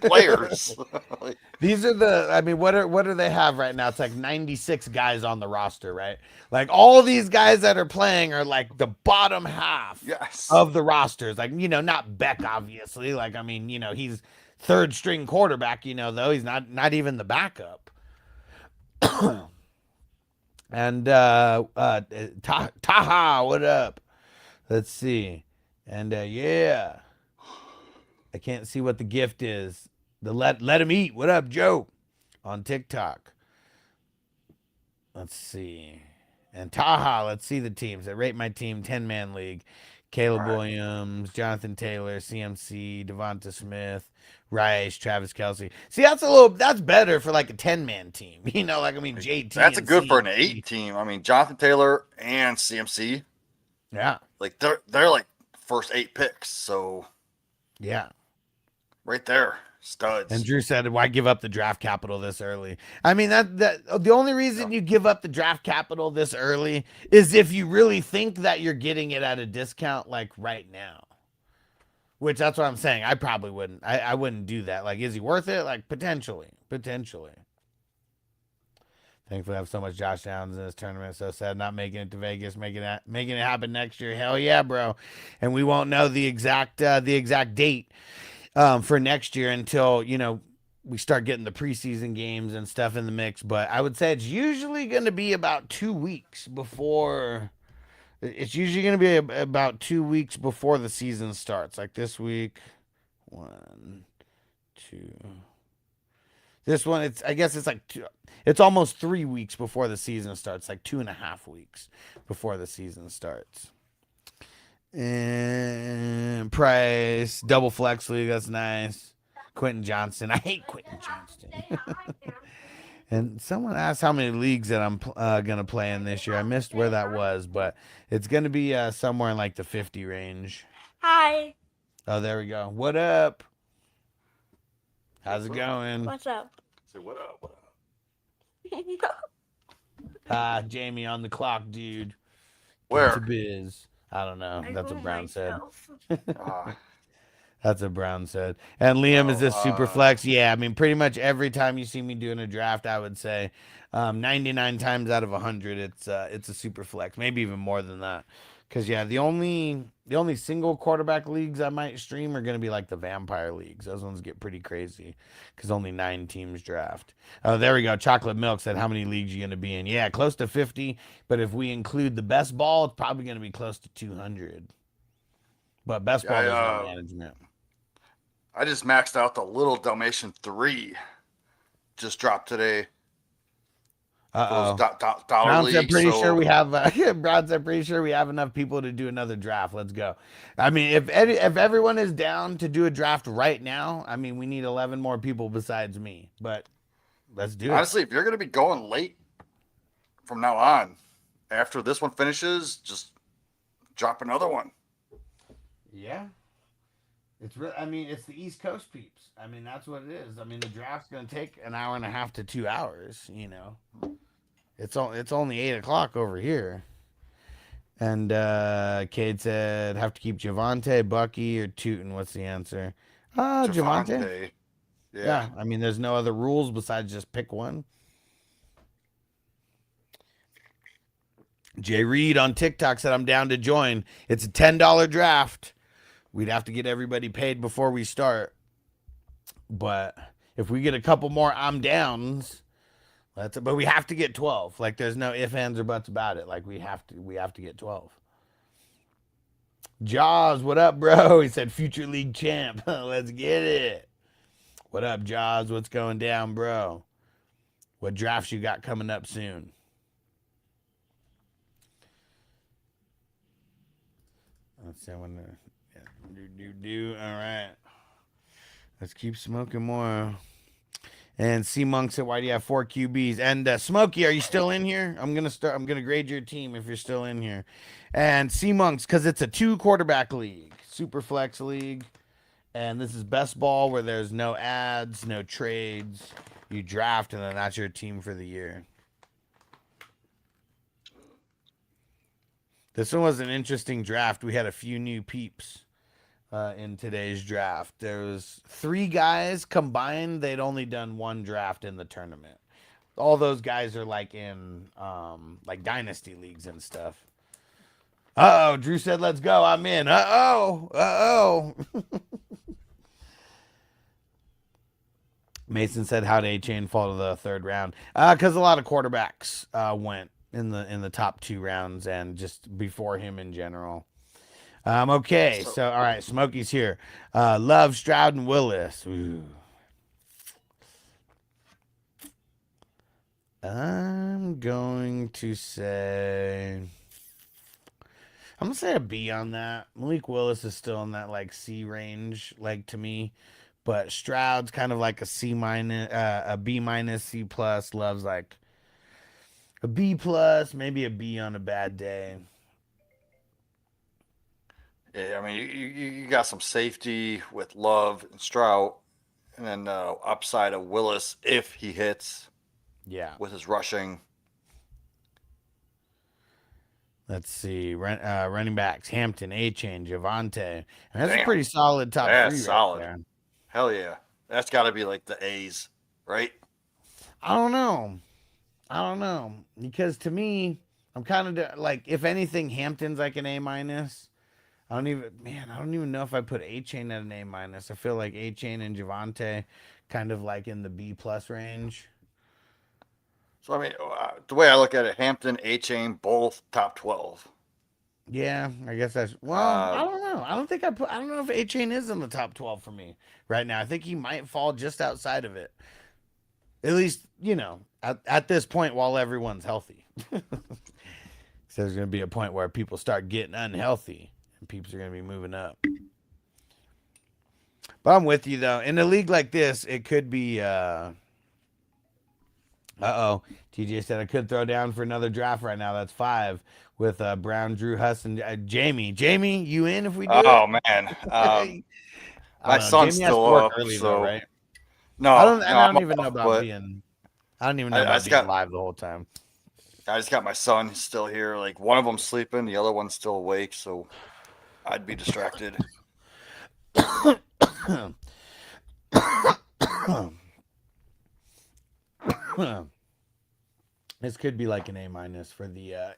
players. Like, These are the, I mean, what do they have right now? It's like 96 guys on the roster, right? Like all these guys that are playing are like the bottom half yes. of the rosters. Like, not Beck, obviously. Like, I mean, he's third string quarterback, though. He's not even the backup. And Taha, what up? Let's see. And yeah. I can't see what the gift is. The let him eat. What up, Joe? On TikTok. Let's see. And Taha, let's see the teams. I rate my team 10-man league. All Caleb right. Williams, Jonathan Taylor, CMC, Devonta Smith, Rice, Travis Kelsey. See, that's better for like a 10-man team. Like, I mean, JT That's a and good for an CMC. 8 team. I mean, Jonathan Taylor and CMC, Yeah. like they're like first 8 picks. So Yeah. right there, And studs. Drew said, "Why give up the draft capital this early?" I mean, that the only Yeah. reason you give up the draft capital this early is if you really think that you're getting it at a discount, like right now. Which that's what I'm saying. I probably wouldn't. I wouldn't do that. Like, is he worth it? Like, potentially, potentially. Thankfully, I have so much Josh Downs in this tournament. So sad not making it to Vegas, making it happen next year. Hell yeah, bro! And we won't know the exact date for next year until we start getting the preseason games and stuff in the mix. But I would say it's usually going to be about 2 weeks before. It's usually going to be about 2 weeks before the season starts. Like this week, 1, 2. This one, I guess it's like two, it's almost 3 weeks before the season starts. Like 2.5 weeks before the season starts. And Price, double flex league. That's nice. Quentin Johnston. I hate Quentin Johnston. And someone asked how many leagues that I'm going to play in this year. I missed where that was, but it's going to be somewhere in like the 50 range. Hi. Oh, there we go. What up? How's it going? What's up? Say what up? What up? Jamie on the clock, dude. Get Where? to biz. I don't know. That's what Brown said. Uh, That's what Brown said. And Liam, is this super flex? Yeah, I mean, pretty much every time you see me doing a draft, I would say 99 times out of 100, it's a super flex, maybe even more than that. Because yeah, the only single quarterback leagues I might stream are gonna be like the vampire leagues. Those ones get pretty crazy because only 9 teams draft. Oh, there we go. Chocolate Milk said, "How many leagues you gonna be in?" Yeah, close to 50. But if we include the best ball, it's probably gonna be close to 200. But best ball, there's no management. I just maxed out the Little Dalmatian 3. Just dropped today. Uh oh. Dollar Brown said, league. pretty So sure we have. Brown said, pretty sure we have enough people to do another draft. Let's go. I mean, if everyone is down to do a draft right now, I mean, we need 11 more people besides me. But let's do it. honestly, if you're going to be going late from now on, after this one finishes, just drop another one. Yeah. It's real. I mean, it's the East Coast peeps. I mean, that's what it is. I mean, the draft's gonna take an hour and a half to 2 hours. It's only 8 o'clock over here. And Cade said, have to keep Javante, Bucky, or Tootin. What's the answer? Javante. Yeah. I mean, there's no other rules besides just pick one. Jay Reed on TikTok said, I'm down to join. It's a $10 draft. We'd have to get everybody paid before we start. But if we get a couple more I'm downs, but we have to get 12. Like, there's no ifs, ands, or buts about it. Like, we have to get 12. Jaws, what up, bro? He said future league champ. Let's get it. What up, Jaws? What's going down, bro? What drafts you got coming up soon? Let's see. All right. Let's keep smoking more. And C Monk said, "Why do you have 4 QBs?" And Smokey, are you still in here? I'm gonna grade your team if you're still in here. And C Monks, because it's a 2 quarterback league, super flex league, and this is best ball where there's no ads, no trades. You draft, and then that's your team for the year. This one was an interesting draft. We had a few new peeps. in today's draft. There was 3 guys combined. They'd only done 1 draft in the tournament. All those guys are like in like dynasty leagues and stuff. Oh, Drew said, "Let's go." I'm in. Uh oh. Mason said, "How'd A Chain fall to the 3rd round?" Because a lot of quarterbacks went in the top 2 rounds and just before him in general. Okay, So so all right, Smokey's here. Love, Stroud, and Willis. Ooh. I'm going to say I'm gonna say a B on that. Malik Willis is still in that like C range, like to me, but Stroud's kind of like a C minus, a B minus, C plus. Love's like a B plus, maybe a B on a bad day. yeah, I mean, you got some safety with Love and Stroud, and then upside of Willis if he hits Yeah. with his rushing. Let's see. Running backs: Hampton, A Chain, Javante. And that's a Damn, pretty solid top that's 3 right solid. there. Hell yeah, that's got to be like the A's, right? I don't know. Because to me, I'm kind of like, if anything, Hampton's like an A minus. I don't even know if I put A Chain at an A minus. I feel like A Chain and Javante kind of like in the B plus range. So I mean, the way I look at it, Hampton, A Chain, both top 12. Yeah, I guess that's, well, I Uh, don't know. I don't know if A Chain is in the top 12 for me right now. I think he might fall just outside of it. At least, at this point while everyone's healthy. So there's going to be a point where people start getting unhealthy and people are going to be moving up. But I'm with you though. In a league like this, it could be oh. TJ said I could throw down for another draft right now. That's 5 with Brown, Drew, Huss, and Jamie. Jamie, you in if we do oh it? man, I my don't know. son's Jamie has to still work up, early though, so right? no, And no, I I'm don't even know off. about But being. I don't even know I about just being got live the whole time. I just got my son still here. Like one of them's sleeping, the other one's still awake, so I'd be distracted. This could be like an A minus for the.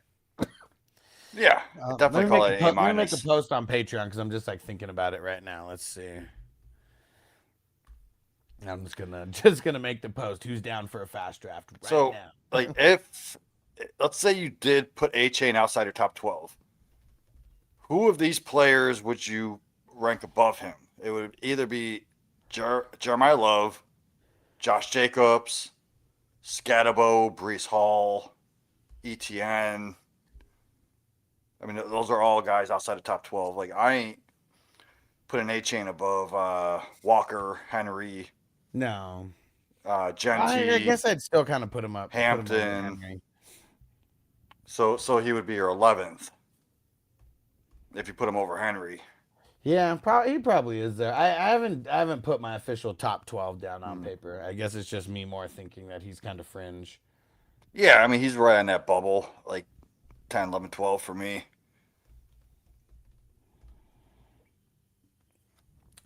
Yeah, I definitely call it an A Let me make a minus. post on Patreon because I'm just like thinking about it right now. Let's see. I'm just gonna make the post. Who's down for a fast draft right So now? like if let's say you did put A Chain outside your top 12, who of these players would you rank above him? It would either be Jeremiah Love, Josh Jacobs, Scatabo, Brees Hall, ETN. I mean, those are all guys outside the top 12. Like, I ain't putting A Chain above Walker, Henry, No, I Genty, guess I'd still kind of put him over Hampton. Henry. So he would be your 11th if you put him over Henry. Yeah, he probably is there. I haven't put my official top 12 down on Hmm. paper. I guess it's just me more thinking that he's kind of fringe. Yeah, I mean, he's right on that bubble, like 10, 11, 12 for me.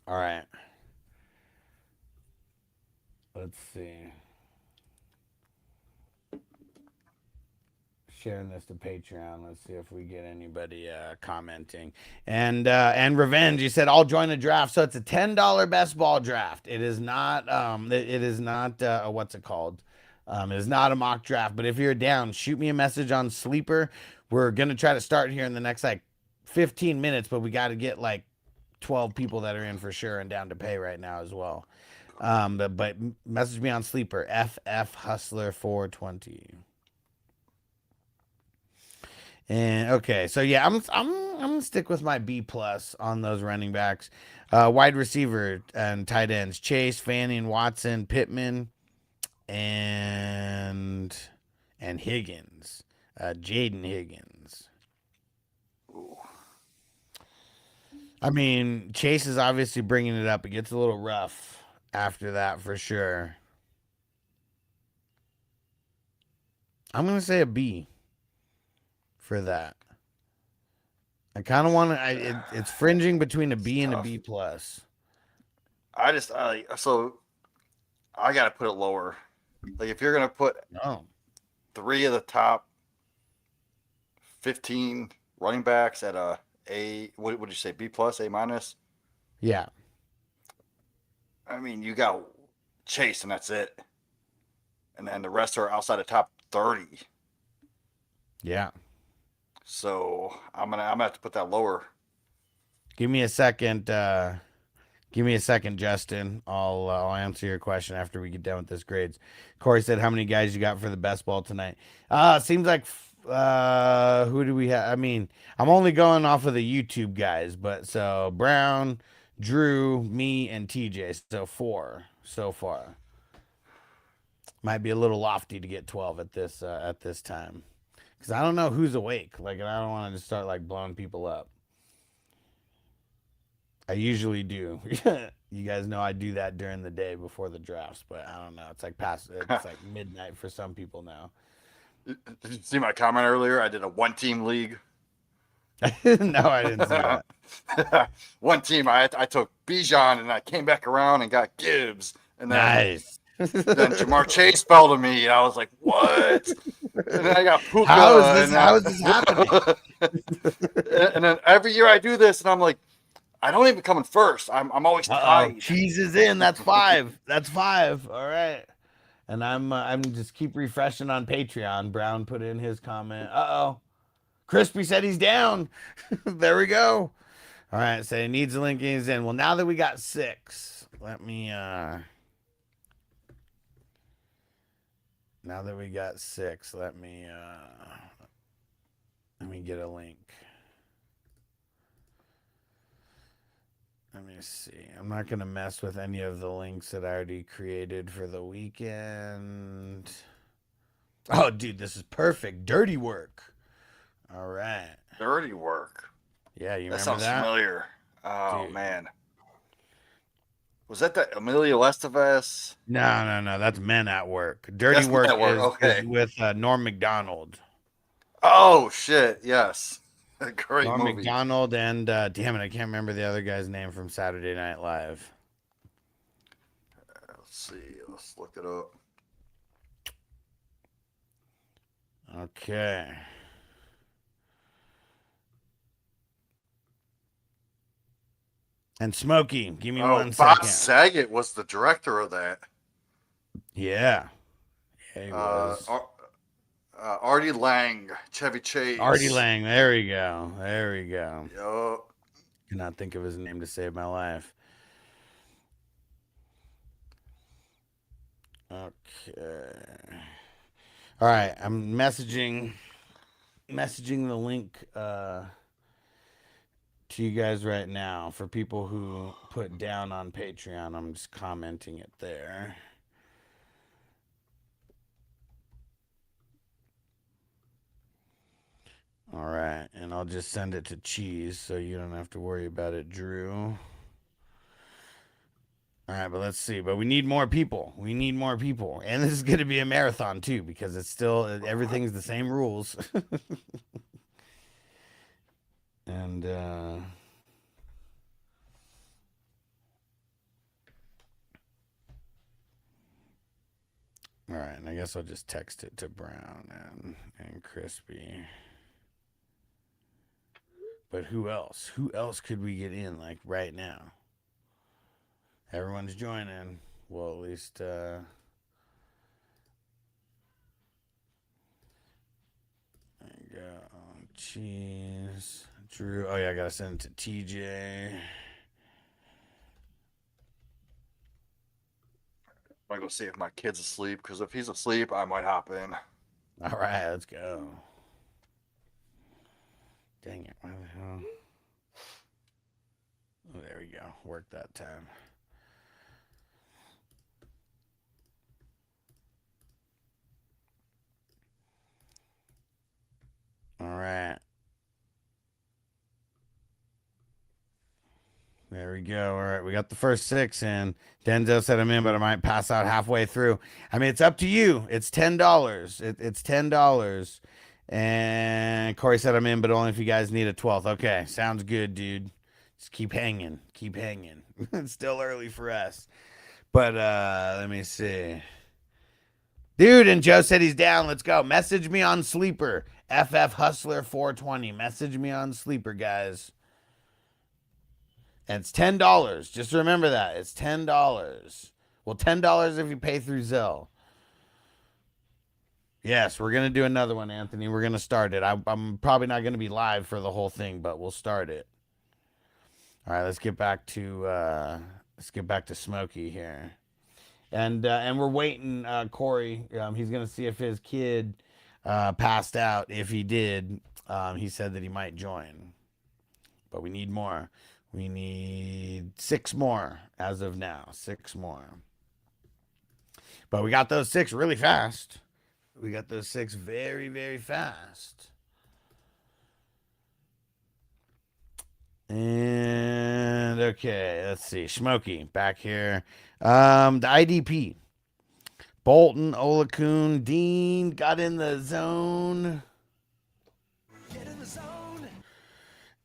All right, let's see. Sharing this to Patreon. Let's see if we get anybody commenting. And Revenge, you said I'll join a draft. So it's a $10 best ball draft. It is not it is not what's it called? It is not a mock draft. But if you're down, shoot me a message on Sleeper. We're gonna try to start here in the next like 15 minutes, but we got to get like 12 people that are in for sure and down to pay right now as well. But message me on Sleeper, FF Hustler 420. And okay, so yeah, I'm gonna stick with my B plus on those running backs, wide receiver and tight ends: Chase, Fanning, Watson, Pittman, and Higgins, Jaden Higgins. Ooh. I mean, Chase is obviously bringing it up. It gets a little rough after that for sure. I'm gonna say a B for that. I kind of want to. It's fringing between a It's B and a tough. B plus. So I got to put it lower. Like if you're gonna put No. 3 of the top 15 running backs at a what would you say B plus A minus? Yeah. I mean you got Chase and that's it, and then the rest are outside the top 30. Yeah. So I'm gonna have to put that lower. Give me a second. Give me a second, Justin. I'll answer your question after we get done with this grades. Corey said, "How many guys you got for the best ball tonight?" Seems like who do we have? I mean, I'm only going off of the YouTube guys, but so Brown, Drew, me, and TJ. So four so far. Might be a little lofty to get 12 at this time because I don't know who's awake. Like, and I don't want to just start like blowing people up. I usually do. You guys know I do that during the day before the drafts, but I don't know. It's like past. It's like midnight for some people now. Did you see my comment earlier? I did a one-team league. No, I didn't see that. One team, I took Bijan and I came back around and got Gibbs, and Nice. then Jamar Chase fell to me, and I was like, "What?" And then I got How is Puka, this? How is this happening? and then every year I do this, and I'm like, I don't even come in first. I'm always Uh oh, tied. cheese is in. That's five. That's five. All right. And I'm just keep refreshing on Patreon. Brown put in his comment. Oh, Crispy said he's down. There we go. All right, so he needs a link. He's in. Well, now that we got six, let me. Now that we got six, let me get a link. Let me see. I'm not gonna mess with any of the links that I already created for the weekend. Oh, dude, this is perfect. Dirty work. All right. Dirty work. Yeah, you That remember sounds that, familiar. Oh dude? man, was that the Emilio Estevez? No, no, no. That's Men at Work. Dirty That's Work network. is Okay. with Norm Macdonald. Oh shit. Yes. A great Norm movie. Macdonald and damn it, I can't remember the other guy's name from Saturday Night Live. Let's see. Let's look it up. Okay. And Smokey, give me Oh, one Bob second. Saget was the director of that. Yeah. Yeah, he Uh, was. Ar- Artie Lang, Chevy Artie Chase. Lang. There we go. There we go. Yo, Cannot think of his name to save my life. Okay. All right. I'm messaging the link to you guys right now for people who put down on Patreon. I'm just commenting it there. All right, and I'll just send it to Cheese so you don't have to worry about it, Drew. All right, but let's see. But we need more people. We need more people. And this is going to be a marathon too because it's still everything's the same rules. And all right, and I guess I'll just text it to Brown and Crispy. But who else? Who else could we get in like right now? Everyone's joining. Well, at least there you go. Cheese. Drew. Oh yeah, I gotta send it to TJ. I'm gonna go see if my kid's asleep because if he's asleep, I might hop in. All right, let's go. Dang it. Where the hell? Oh, there we go. Work that time. All right. There we go. All right, we got the first six in. Denzel said I'm in, but I might pass out halfway through. I mean, it's up to you. It's $10. It's $10, And Corey said I'm in, but only if you guys need a 12th. Okay, sounds good, dude. Just keep hanging. Keep hanging. It's still early for us. But let me see. Dude, and Joe said he's down. Let's go. Message me on Sleeper. FF Hustler 420. Message me on Sleeper, guys. And it's $10. Just remember that. It's $10. Well, $10 if you pay through Zelle. Yes, we're gonna do another one, Anthony. We're gonna start it. I'm probably not gonna be live for the whole thing, but we'll start it. All right, let's get back to Smokey here, and we're waiting. Corey, he's gonna see if his kid passed out. If he did, he said that he might join, but we need more. We need 6 more as of now. 6 more, but we got those 6 really fast. We got those 6 very, very fast. And okay, let's see. Smokey back here. The IDP. Bolton, Olakun, Dean got in the zone. Get in the zone.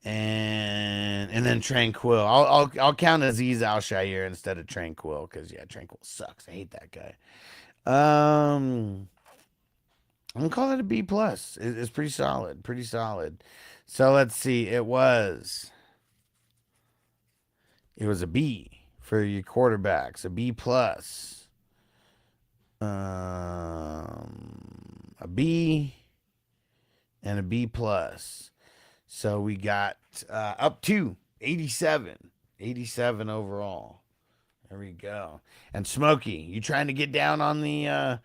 And then Tranquil. I'll count Aziz Al Shair instead of Tranquil because yeah, Tranquil sucks. I hate that guy. I'm gonna call it a B plus. It's pretty solid. Pretty solid. So let's see. It was a B for your quarterbacks. A B plus. A B and a B plus. So we got up to 87. 87 overall. There we go. And Smokey, you trying to get down on the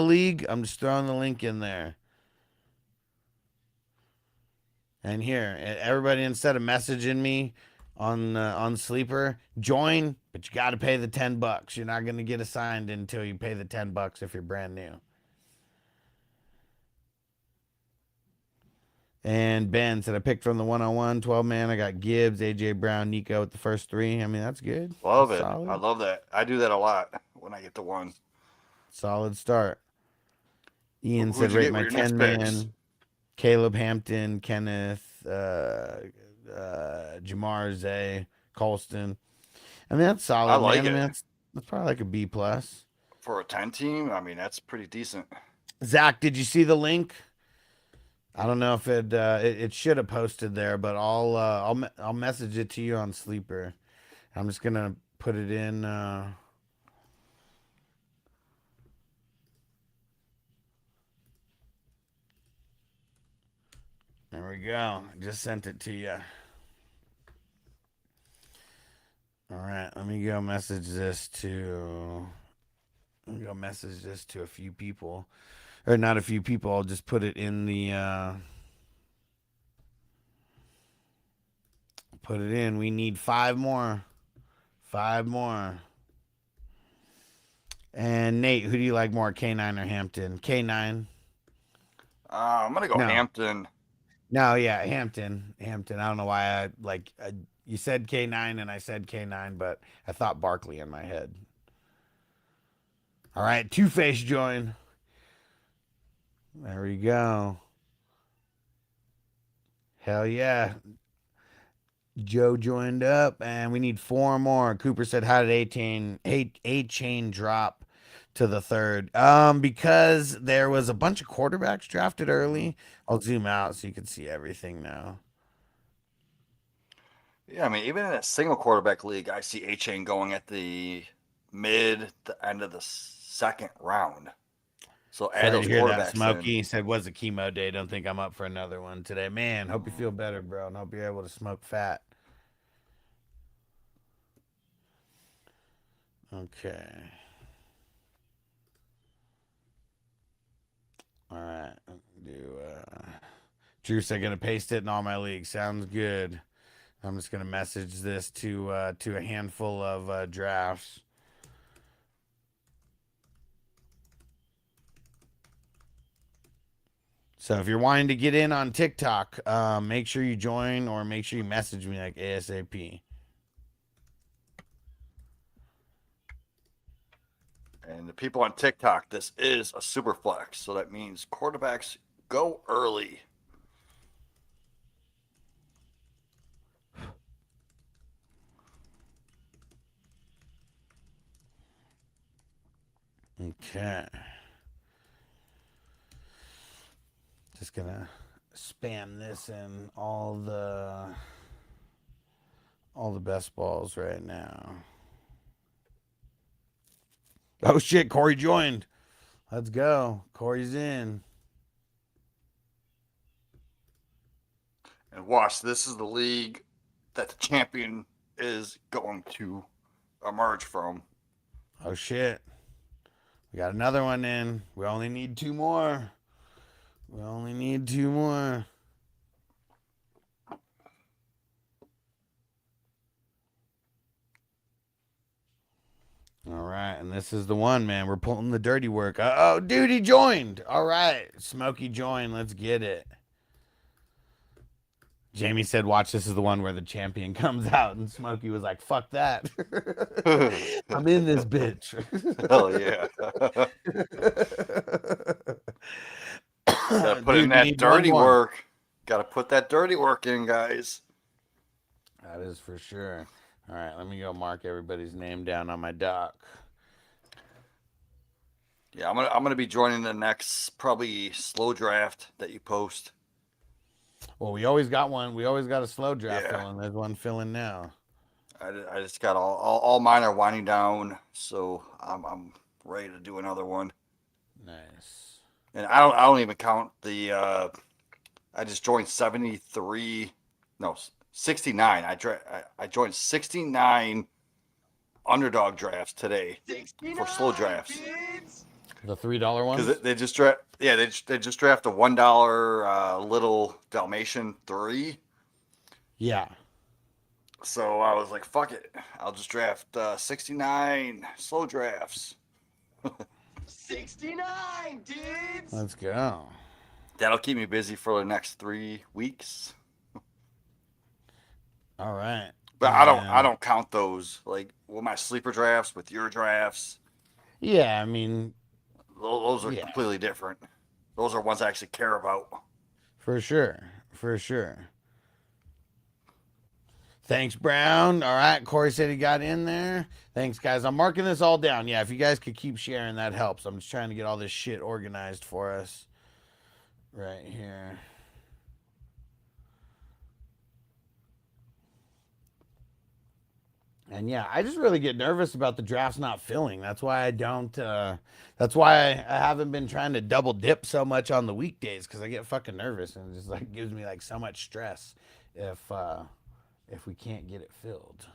league? I'm just throwing the link in there. And here, everybody, instead of messaging me on Sleeper, join, but you got to pay the $10. You're not going to get assigned until you pay the $10 if you're brand new. And Ben said I picked from the 101 12 man. I got Gibbs, AJ Brown, Nico with the first 3. I mean, that's good. Love That's it. solid. I love that. I do that a lot when I get to 1. Solid start. Ian Who'd said you rate get my with your next 10 picks? man. Caleb Hampton, Kenneth, Jamar Zay, Colston. I mean, that's solid, I like man. I mean, it. that's probably like a B plus. For a 10 team, I mean, that's pretty decent. Zach, did you see the link? I don't know if it should have posted there, but I'll message it to you on Sleeper. I'm just gonna put it in. There we go. Just sent it to you. All right, let me go message this to. Let me go message this to a few people, or not a few people. I'll just put it in the. Put it in. We need 5 more. 5 more. And Nate, who do you like more, K9 or Hampton? K9. I'm going to go No. Hampton. No, yeah, Hampton. Hampton. I don't know why you said K9 and I said K9, but I thought Barkley in my head. All right, Two-Face join. There we go. Hell yeah. Joe joined up, and we need 4 more. Cooper said, "How did A-Chain drop to the 3rd?" Because there was a bunch of quarterbacks drafted early. I'll zoom out so you can see everything now. Yeah, I mean, even in a single quarterback league, I see A-Chain going at the end of the 2nd round. So add Sorry those to hear that, quarterbacks Smokey. in. He said, was a chemo day. Don't think I'm up for another one today. Man, hope you feel better, bro, and hope you're able to smoke fat. Okay. All right. Drew said, gonna paste it in all my leagues. Sounds good. I'm just gonna message this to a handful of drafts. So if you're wanting to get in on TikTok, make sure you join or make sure you message me like ASAP. And the people on TikTok, this is a super flex, so that means quarterbacks go early. Okay. Just gonna spam this in all the best balls right now. Oh shit, Corey joined. Let's go. Corey's in. And watch, this is the league that the champion is going to emerge from. Oh shit. We got another one in. We only need two more. We only need two more. All right, and this is the one, man. We're pulling the dirty work. Oh, dude, he joined. All right, Smokey joined. Let's get it. Jamie said, "Watch, this is the one where the champion comes out," and Smokey was like, "Fuck that, I'm in this bitch." Hell yeah. Gotta put Dude, in we that need one dirty more. work. Gotta put that dirty work in, guys. That is for sure. All right, let me go mark everybody's name down on my doc. Yeah, I'm gonna be joining the next probably slow draft that you post. Well, we always got one. We always got a slow draft Yeah, filling. There's one filling now. I just got all mine are winding down, so I'm ready to do another one. Nice. And I don't even count the I just joined 73, no 69. I joined 69 underdog drafts today for slow drafts. The $3 ones? Because they just draft, yeah, they just draft a $1 little Dalmatian 3. Yeah. So I was like, fuck it, I'll just draft 69 slow drafts. 69, dudes! Let's go. That'll keep me busy for the next 3 weeks. All right. But I don't count those like with my sleeper drafts with your drafts. Yeah, I mean, Those are yeah, completely different. Those are ones I actually care about. for sure. For sure. Thanks, Brown. All right. Corey said he got in there. Thanks, guys. I'm marking this all down. Yeah, if you guys could keep sharing, that helps. I'm just trying to get all this shit organized for us right here. And yeah, I just really get nervous about the drafts not filling. That's why I don't. That's why I haven't been trying to double dip so much on the weekdays because I get fucking nervous and it just like gives me like so much stress if we can't get it filled.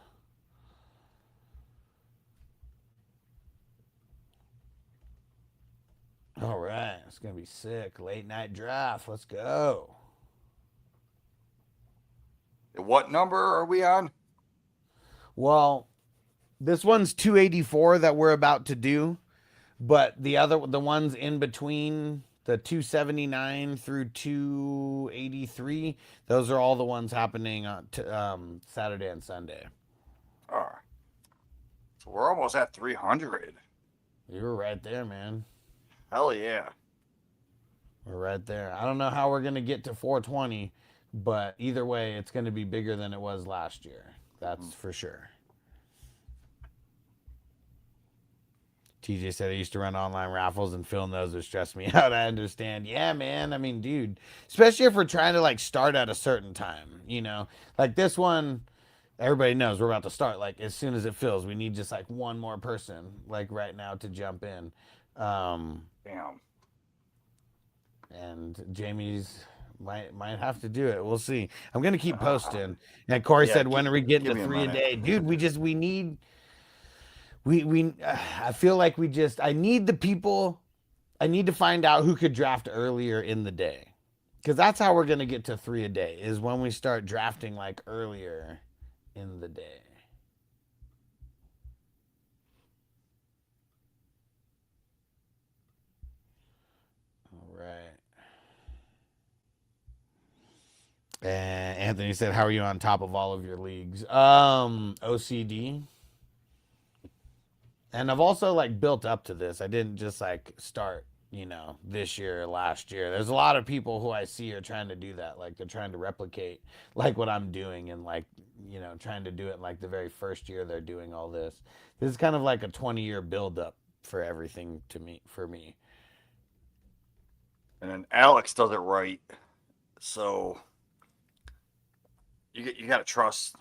All right, it's gonna be sick. Late night draft. Let's go. What number are we on? Well, this one's 284 that we're about to do, but the ones in between the 279 through 283, those are all the ones happening on Saturday and Sunday. All right. So we're almost at 300. You were right there, man. Hell yeah. We're right there. I don't know how we're gonna get to 420, but either way, it's gonna be bigger than it was last year. That's for sure. TJ said I used to run online raffles and filling those would stress me out. I understand. Yeah, man. I mean, dude, especially if we're trying to like start at a certain time, like this one, everybody knows we're about to start. Like as soon as it fills, we need just like one more person, like right now, to jump in. Damn. And Jamie's might have to do it. We'll see. I'm gonna keep posting. And Corey Yeah, said, "When are we getting give to me a 3 a minute. day, dude? We need I feel like I need the people. I need to find out who could draft earlier in the day, because that's how we're gonna get to 3 a day is when we start drafting like earlier in the day." All right. And Anthony said, "How are you on top of all of your leagues?" OCD. And I've also like built up to this. I didn't just like start, this year or last year. There's a lot of people who I see are trying to do that. Like they're trying to replicate like what I'm doing and like, trying to do it in like the very first year they're doing all this. This is kind of like a 20-year build up for everything to me for me. And then Alex does it right. So you got to trust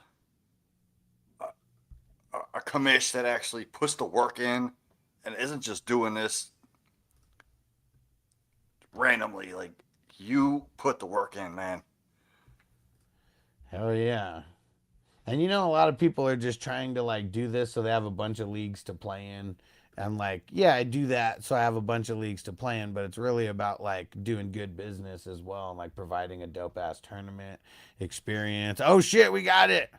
a commish that actually puts the work in and isn't just doing this randomly. Like you put the work in, man. Hell yeah. And a lot of people are just trying to like do this so they have a bunch of leagues to play in. And like, yeah, I do that so I have a bunch of leagues to play in, but it's really about like doing good business as well and like providing a dope ass tournament experience. Oh shit, we got it.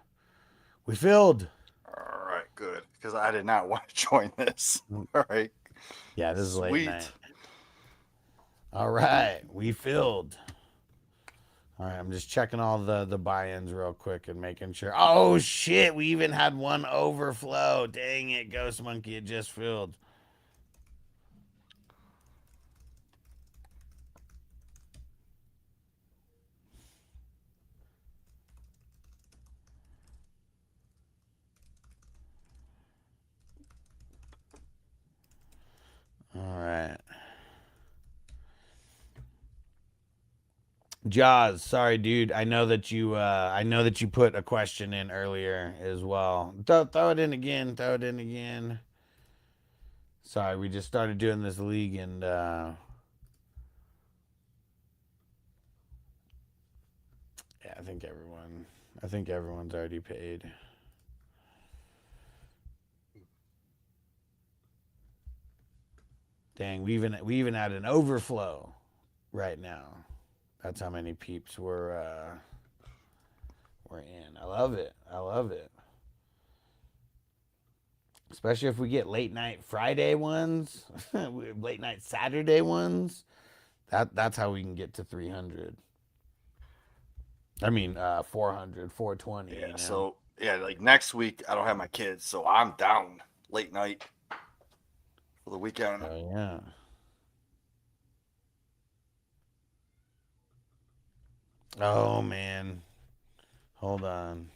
We filled. All right, good. Because I did not want to join this. All right, Yeah, this is late sweet. night. All right, we filled. All right, I'm just checking all the buy-ins real quick and making sure. Oh shit, we even had one overflow. Dang it, Ghost Monkey, it just filled. All right. Jaws, sorry, dude. I know that you put a question in earlier as well. Throw it in again. Throw it in again. Sorry, we just started doing this league and yeah, I think everyone's already paid. Dang, we even had an overflow right now. That's how many peeps we're in. I love it. I love it. Especially if we get late night Friday ones, late night Saturday ones. That's how we can get to 300. I mean, 400, 420. Yeah. So yeah, like next week I don't have my kids, so I'm down late night for the weekend. Oh yeah. Oh man. Hold on.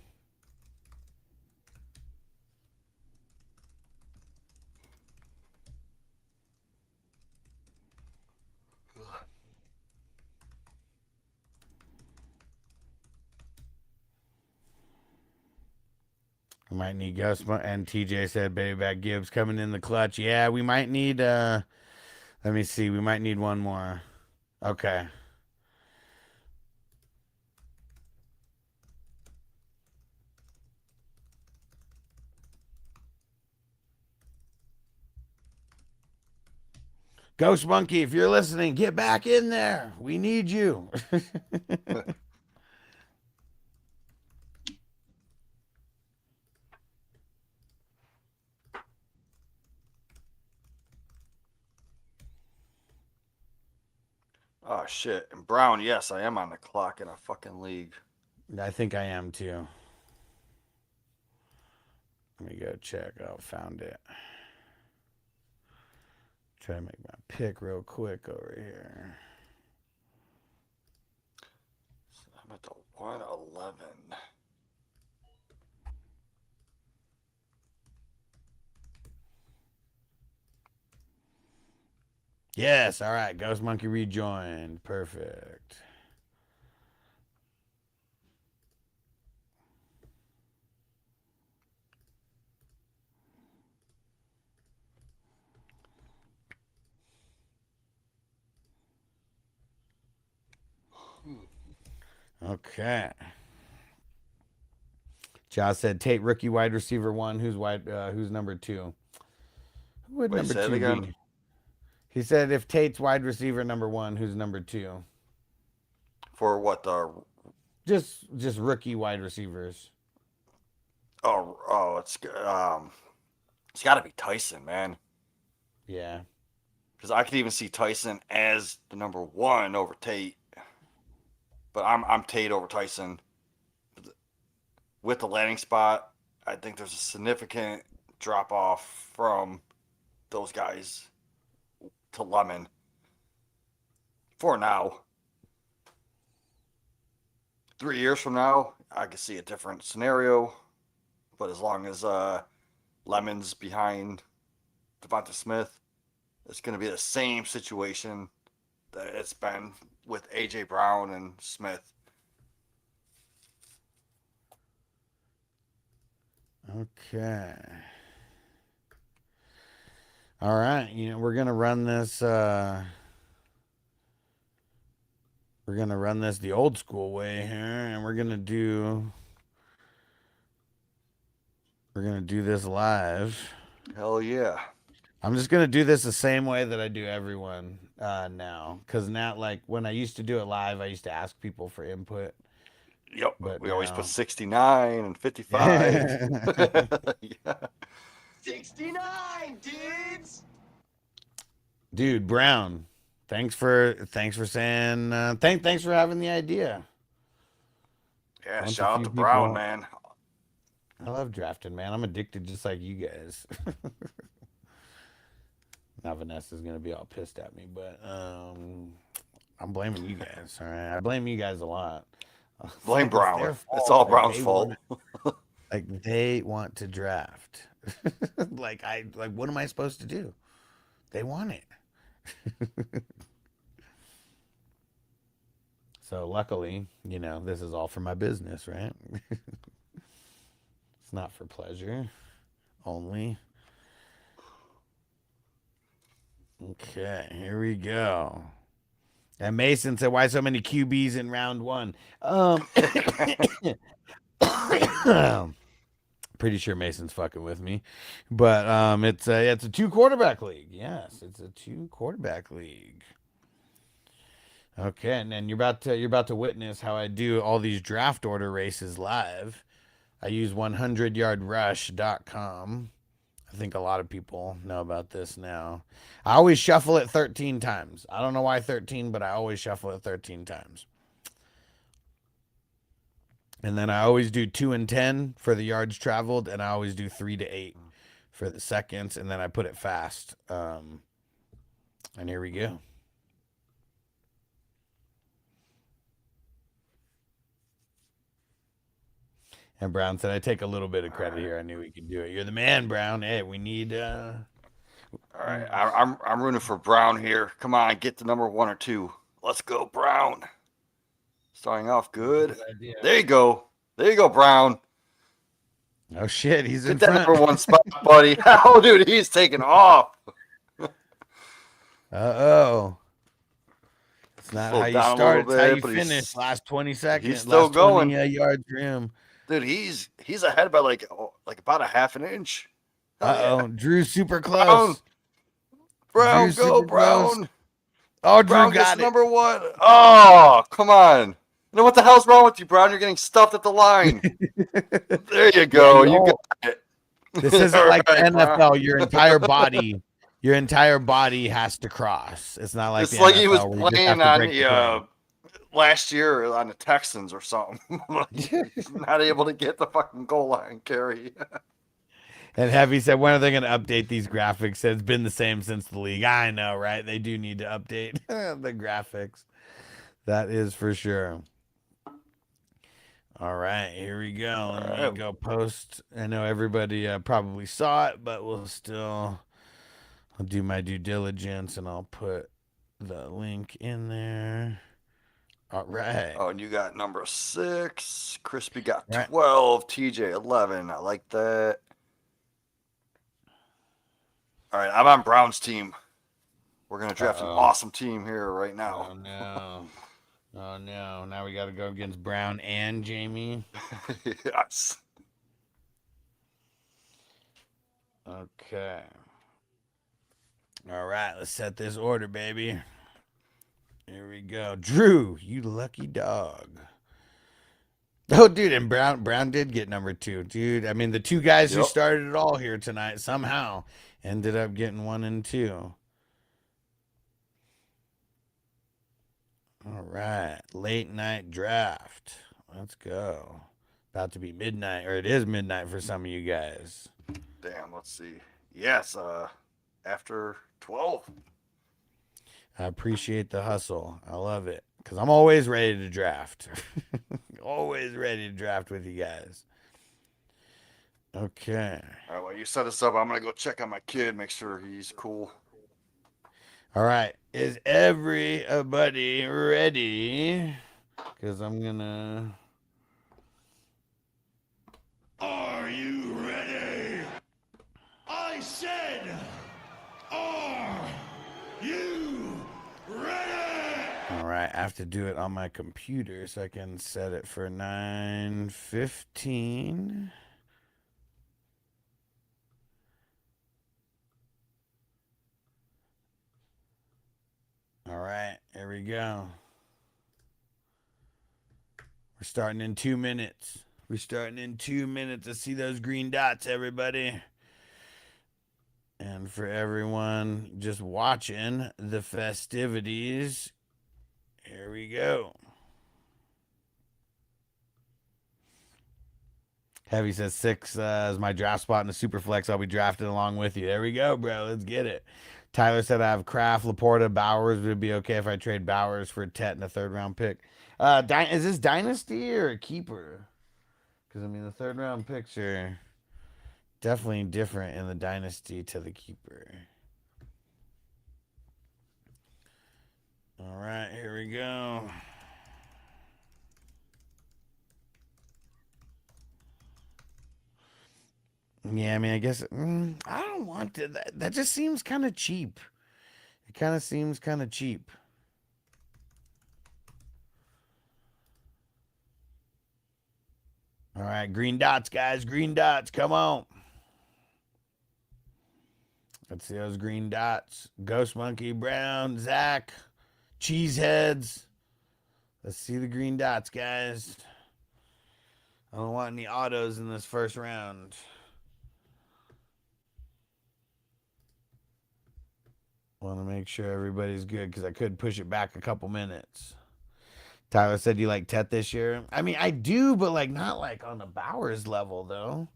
We might need Gus and TJ said Baby Back Gibbs coming in the clutch. Yeah, we might need let me see. We might need one more. Okay. Ghost Monkey, if you're listening, get back in there. We need you. Oh shit. And Brown, yes, I am on the clock in a fucking league. I think I am too. Let me go check. Oh, found it. Try to make my pick real quick over here. I'm at the 111. Yes, all right. Ghost Monkey rejoined. Perfect. Okay. Josh said Tate rookie wide receiver one. Who's number two? Who would Wait, number say it two again. be? He said if Tate's wide receiver number one, who's number two? For what the Just rookie wide receivers. it's got to be Tyson, man. Yeah. Because I could even see Tyson as the number one over Tate, but I'm Tate over Tyson with the landing spot. I think there's a significant drop off from those guys to Lemon for now. 3 years from now, I could see a different scenario. But as long as Lemon's behind Devonta Smith, it's going to be the same situation that it's been with AJ Brown and Smith. Okay. All right. We're gonna run this. We're gonna run this the old school way here, and we're gonna do this live. Hell yeah. I'm just gonna do this the same way that I do everyone now, because now, like when I used to do it live, I used to ask people for input, Yep. but We always put now, 69 and 55. Yeah. 69, dudes! dude, Brown, thanks for saying thanks for having the idea. Yeah. Once a Shout out few to Brown, people, man. I love drafting, man. I'm addicted just like you guys. Now Vanessa's gonna be all pissed at me, but I'm blaming you guys. All right, I blame you guys a lot. It's Blame like it's Brown. their It's fault. all Like Brown's fault. they want to draft. What am I supposed to do? They want it. So luckily, this is all for my business, right? It's not for pleasure only. Okay, here we go. And Mason said, "Why so many QBs in round one?" Pretty sure Mason's fucking with me, but it's a two quarterback league. Yes, it's a two quarterback league. Okay, and then you're about to witness how I do all these draft order races live. I use 100yardrush.com. I think a lot of people know about this now. I always shuffle it 13 times. I don't know why 13, but I always shuffle it 13 times. And then I always do 2 and 10 for the yards traveled, and I always do 3 to 8 for the seconds, and then I put it fast. And here we go. And Brown said, "I take a little bit of credit here. I knew we could do it. You're the man, Brown. Hey, we need." All right. I'm rooting for Brown here. Come on, get the number 1 or 2. Let's go, Brown. Starting off good. There you go. There you go, Brown. Oh shit, he's in Get that front. number 1 spot, buddy. Oh, dude, he's taking off. Uh-oh. It's not how Slowed you down a start, little it's how bit, you but finish. Last 20 seconds, he's still last 20 going. yards for him. Dude, he's ahead by like about a half an inch. Hell yeah. Uh-oh. Drew's super Brown. close. Brown, Drew's go, super close. Brown. Oh, Drew Brown gets got it. number 1. Oh, come on. You know what the hell's wrong with you, Brown? You're getting stuffed at the line. There you go. You got it. This isn't All like the right, NFL. Brown. Your entire body has to cross. It's not like It's the like NFL he was where you just have playing to on break the the play. last year on the Texans or something. He's not able to get the fucking goal line carry. And Heavy said, when are they going to update these graphics? It's been the same since the league. I know, right? They do need to update the graphics. That is for sure. All right, here we go. Let me go post. I know everybody probably saw it, but I'll do my due diligence and I'll put the link in there. All right. Oh, and you got number 6. Crispy got 12. TJ 11. I like that. All right, I'm on Brown's team. We're gonna draft an awesome team here right now. Oh no! Oh no! Now we got to go against Brown and Jamie. Yes. Okay. All right, let's set this order, baby. Here we go. Drew, you lucky dog. Oh, dude, and Brown did get number 2, dude. I mean, the 2 guys who started it all here tonight somehow ended up getting 1 and 2. All right, late night draft. Let's go. About to be midnight, or it is midnight for some of you guys. Damn, let's see. Yes, after 12. I appreciate the hustle. I love it because I'm always ready to draft. Always ready to draft with you guys. Okay. All right, well, you set us up. I'm going to go check on my kid, make sure he's cool. All right. Is everybody ready? Because I'm going to. Are you ready? I said, are you ready? All right. I have to do it on my computer so I can set it for 9:15. All right. Here we go. We're starting in 2 minutes. We're starting in 2 minutes. I see those green dots, everybody. And for everyone just watching the festivities, here we go. Heavy says 6 is my draft spot in the super flex. I'll be drafted along with you. There we go, bro. Let's get it. Tyler said I have Kraft, Laporta, Bowers. Would it be okay if I trade Bowers for a Tet in a 3rd round pick? Is this dynasty or a keeper? Because I mean the 3rd round picks are definitely different in the dynasty to the keeper. All right, here we go. Yeah, I mean, I guess I don't want to. That just seems kind of cheap. It kind of seems kind of cheap. All right, green dots, guys. Green dots. Come on. Let's see those green dots. Ghost Monkey, Brown, Zach, Cheeseheads. Let's see the green dots, guys. I don't want any autos in this first round. Want to make sure everybody's good because I could push it back a couple minutes. Tyler said you like Tet this year. I mean, I do, but like not like on the Bowers level though.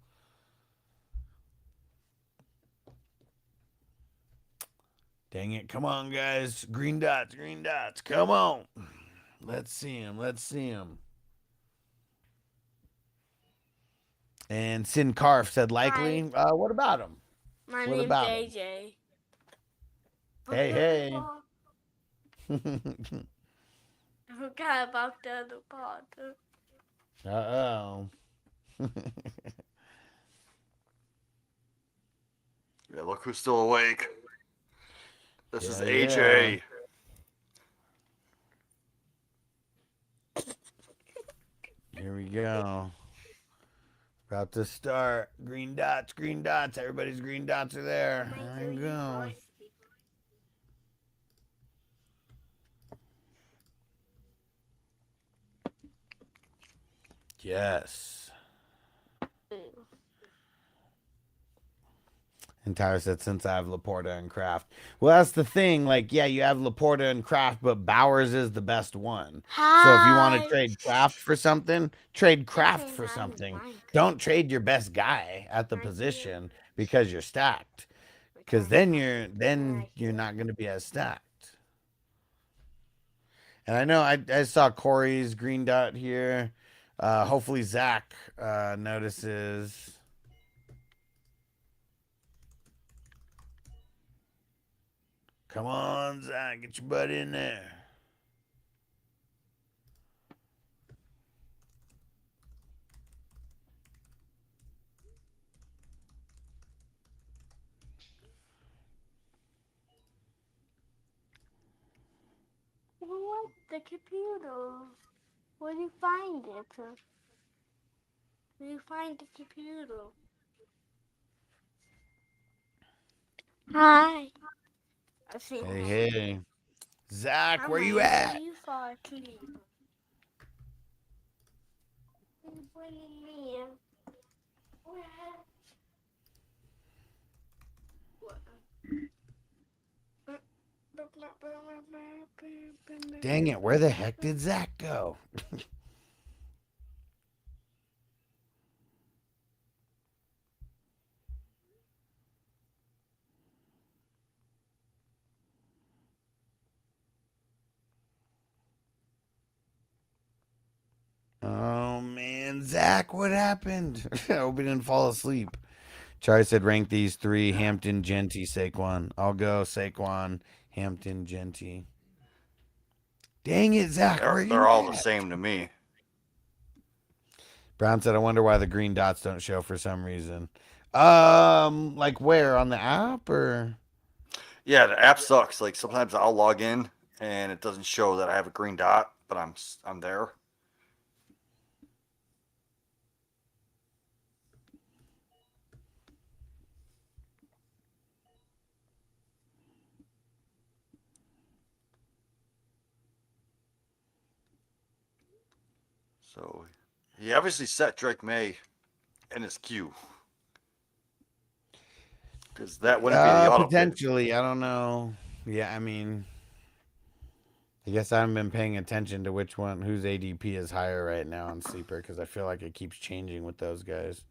Dang it. Come on, guys. Green dots, green dots. Come on. Let's see him. Let's see him. And Sin Carf said likely. What about him? My What name's about him? JJ. Hey, hey. I forgot about the other part. Uh-oh. Yeah, look who's still awake. This is Yeah, AJ. Here we go. About to start. Green dots, green dots. Everybody's green dots are there. There you go. Yes. And Tyler said, since I have Laporta and Kraft. Well, that's the thing. Like, yeah, you have Laporta and Kraft, but Bowers is the best one. Hi. So if you want to trade Kraft for something, trade Kraft for something. Don't trade your best guy at the position because you're stacked. Because then you're not going to be as stacked. And I know I saw Corey's green dot here. Hopefully Zach notices. Come on, Zach, get your butt in there. What? The computer. Where do you find it? Where do you find the computer? Hi. I see. Hey, hey. Zach, where you at? You saw a key. Bringing me in. Dang it, where the heck did Zach go? man. Zach, what happened? I hope he didn't fall asleep. Charlie said rank these three: Hampton, Genty, Saquon. I'll go Saquon, Hampton, Genty. Dang it, Zach, where are They're you all the at? same to me. Brown said, I wonder why the green dots don't show for some reason. Like where? On the app or? Yeah, the app sucks. Like sometimes I'll log in and it doesn't show that I have a green dot, but I'm there. So he obviously set Drake May in his queue because that wouldn't be the auto pick. Potentially. I don't know. Yeah, I mean, I guess I haven't been paying attention to which one, whose ADP is higher right now on Sleeper because I feel like it keeps changing with those guys.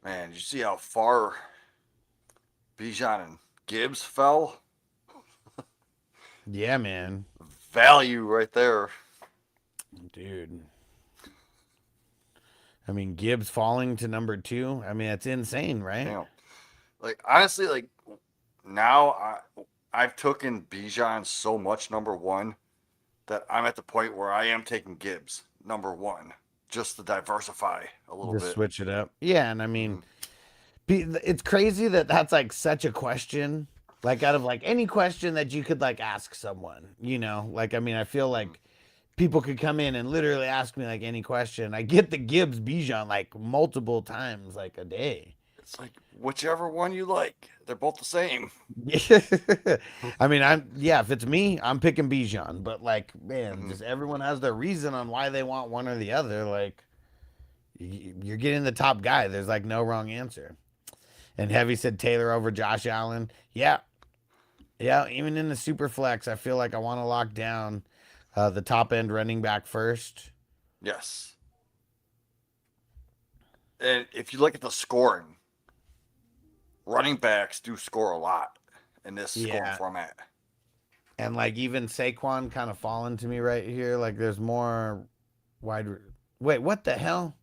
Man, did you see how far Bijan and Gibbs fell? Yeah, man. Value right there. Dude. I mean, Gibbs falling to number 2. I mean, that's insane, right? Damn. Like honestly, like now I've taken Bijan so much number 1 that I'm at the point where I am taking Gibbs number 1 just to diversify a little Just bit. switch it up. Yeah, and I mean, Mhm. it's crazy that that's like such a question. Like out of like any question that you could like ask someone, you know? Like I mean, I feel like people could come in and literally ask me like any question. I get the Gibbs Bijan like multiple times like a day. It's like whichever one you like. They're both the same. I mean, if it's me, I'm picking Bijan, but like man, Mhm. just everyone has their reason on why they want one or the other. Like you're getting the top guy. There's like no wrong answer. And Heavy said Taylor over Josh Allen. Yeah. Yeah. Even in the super flex, I feel like I want to lock down the top end running back first. Yes. And if you look at the scoring, running backs do score a lot in this scoring Yeah. format. And like even Saquon kind of falling to me right here. Like there's more wide. Wait, what the hell?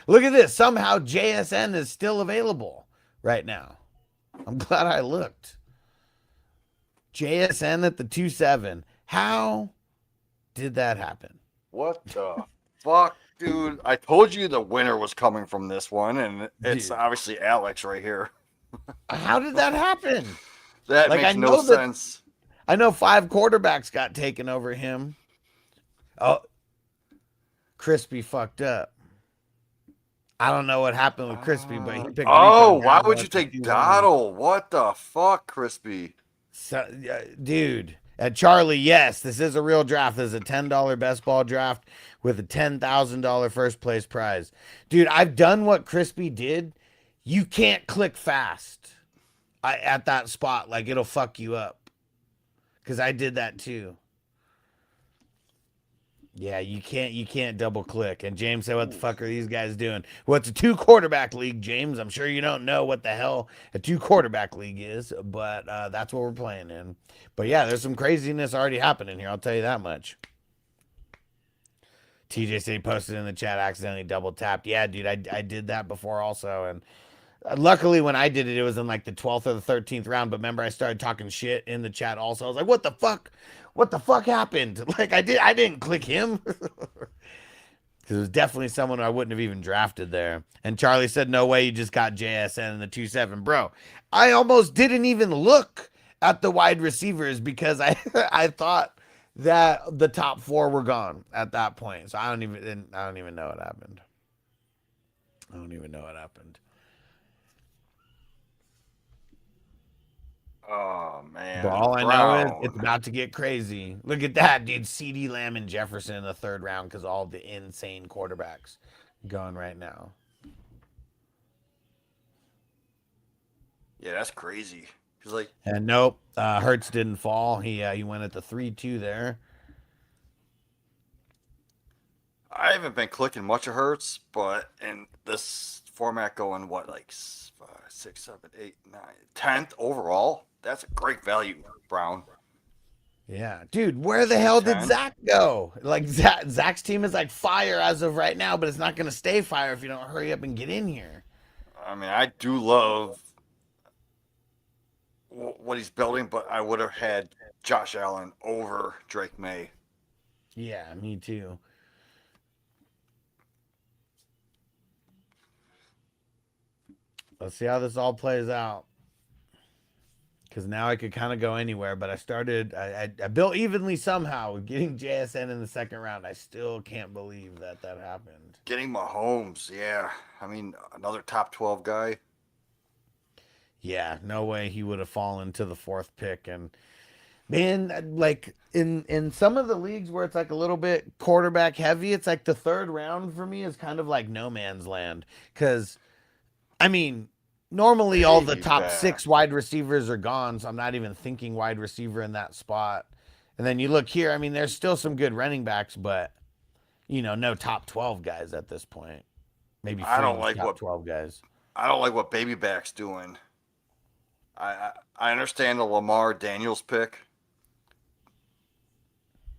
Look at this. Somehow JSN is still available right now. I'm glad I looked. JSN at the 2-7. How did that happen? What the fuck, dude? I told you the winner was coming from this one, and it's Dude, obviously Alex right here. how did that happen? That Like makes no sense. I know 5 quarterbacks got taken over him. Oh, Crispy fucked up. I don't know what happened with Crispy, but he picked Oh, Rico why would Dowdle you at the take 2-1. Doddle? What the fuck, Crispy? So, dude, Charlie, yes, this is a real draft. This is a $10 best ball draft with a $10,000 first place prize. Dude, I've done what Crispy did. You can't click fast at that spot. Like, it'll fuck you up. Because I did that too. Yeah, you can't double click. And James said, what the fuck are these guys doing? Well, it's a 2 quarterback league, James. I'm sure you don't know what the hell a 2 quarterback league is, but that's what we're playing in. But yeah, there's some craziness already happening here. I'll tell you that much. TJ said he posted in the chat, accidentally double tapped. Yeah, dude, I did that before also. And luckily, when I did it, it was in like the 12th or the 13th round. But remember, I started talking shit in the chat also. I was like, what the fuck? What the fuck happened? Like, I didn't click him. Because it was definitely someone I wouldn't have even drafted there. And Charlie said, no way, you just got JSN in the 2-7. Bro, I almost didn't even look at the wide receivers because I I thought that the top 4 were gone at that point. So I don't even know what happened. I don't even know what happened. Oh But man, all I know is it's Brown. about to get crazy. Look at that, dude. CD Lamb and Jefferson in the 3rd round because all the insane quarterbacks going right now. Yeah, that's crazy. He's like, And nope, Hertz didn't fall. He went at the 3-2 there. I haven't been clicking much of Hurts, but in this format going what, like 5, 6, 7, 8, 9, 10th overall. That's a great value, Brown. Yeah, dude, where the hell did 10. Zach go? Like Zach's team is like fire as of right now, but it's not going to stay fire if you don't hurry up and get in here. I mean, I do love what he's building, but I would have had Josh Allen over Drake May. Yeah, me too. Let's see how this all plays out. Because now I could kind of go anywhere, but I built evenly somehow. Getting JSN in the second round, I still can't believe that happened. Getting Mahomes, yeah. I mean, another top 12 guy. Yeah, no way he would have fallen to the 4th pick. And man, like in some of the leagues where it's like a little bit quarterback heavy, it's like the 3rd round for me is kind of like no man's land. Because, I mean, normally all the top 6 wide receivers are gone, so I'm not even thinking wide receiver in that spot. And then you look here, I mean, there's still some good running backs, but, no top 12 guys at this point. Maybe I don't like top what 12 guys. I don't like what Baby Back's doing. I understand the Lamar Daniels pick,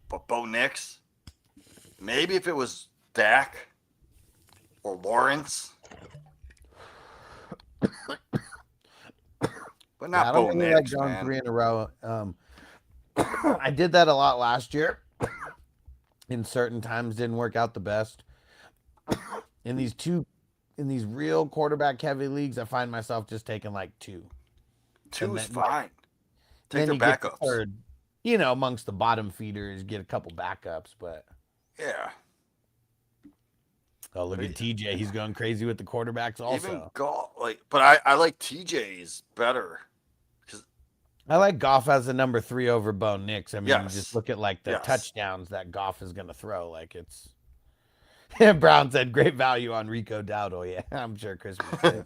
but Bo Nix, maybe if it was Dak or Lawrence, but not I Bo don't really Nix, like going man. 3 in a row. I did that a lot last year. In certain times, didn't work out the best. In these real quarterback heavy leagues, I find myself just taking like 2. 2 is then- fine. Take Then their you get the backups. 3rd, amongst the bottom feeders, get a couple backups. But Yeah. oh, look at TJ, he's going crazy with the quarterbacks also. Even Goff, but I like TJ's better. I like Goff as a number 3 over Bo Nix. I mean, you Yes. just look at like the Yes. touchdowns that Goff is going to throw. Like it's. Brown said great value on Rico Dowdle. Yeah, I'm sure Chris would say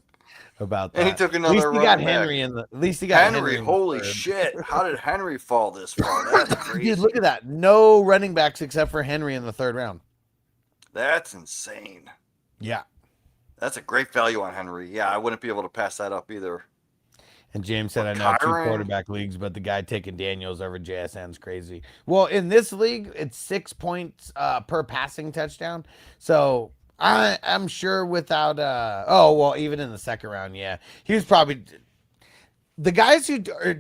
about that. And he took At least another he got running back. Henry in the. At least he got Henry. Henry, in the holy 3rd. shit. How did Henry fall this far? That's crazy. Dude, look at that. No running backs except for Henry in the 3rd round. That's insane. Yeah. That's a great value on Henry. Yeah, I wouldn't be able to pass that up either. And James said, But I know 2 Kyron- quarterback leagues, but the guy taking Daniels over JSN's crazy. Well, in this league, it's 6 points per passing touchdown. So I'm sure without even in the 2nd round, yeah. He was probably the guys who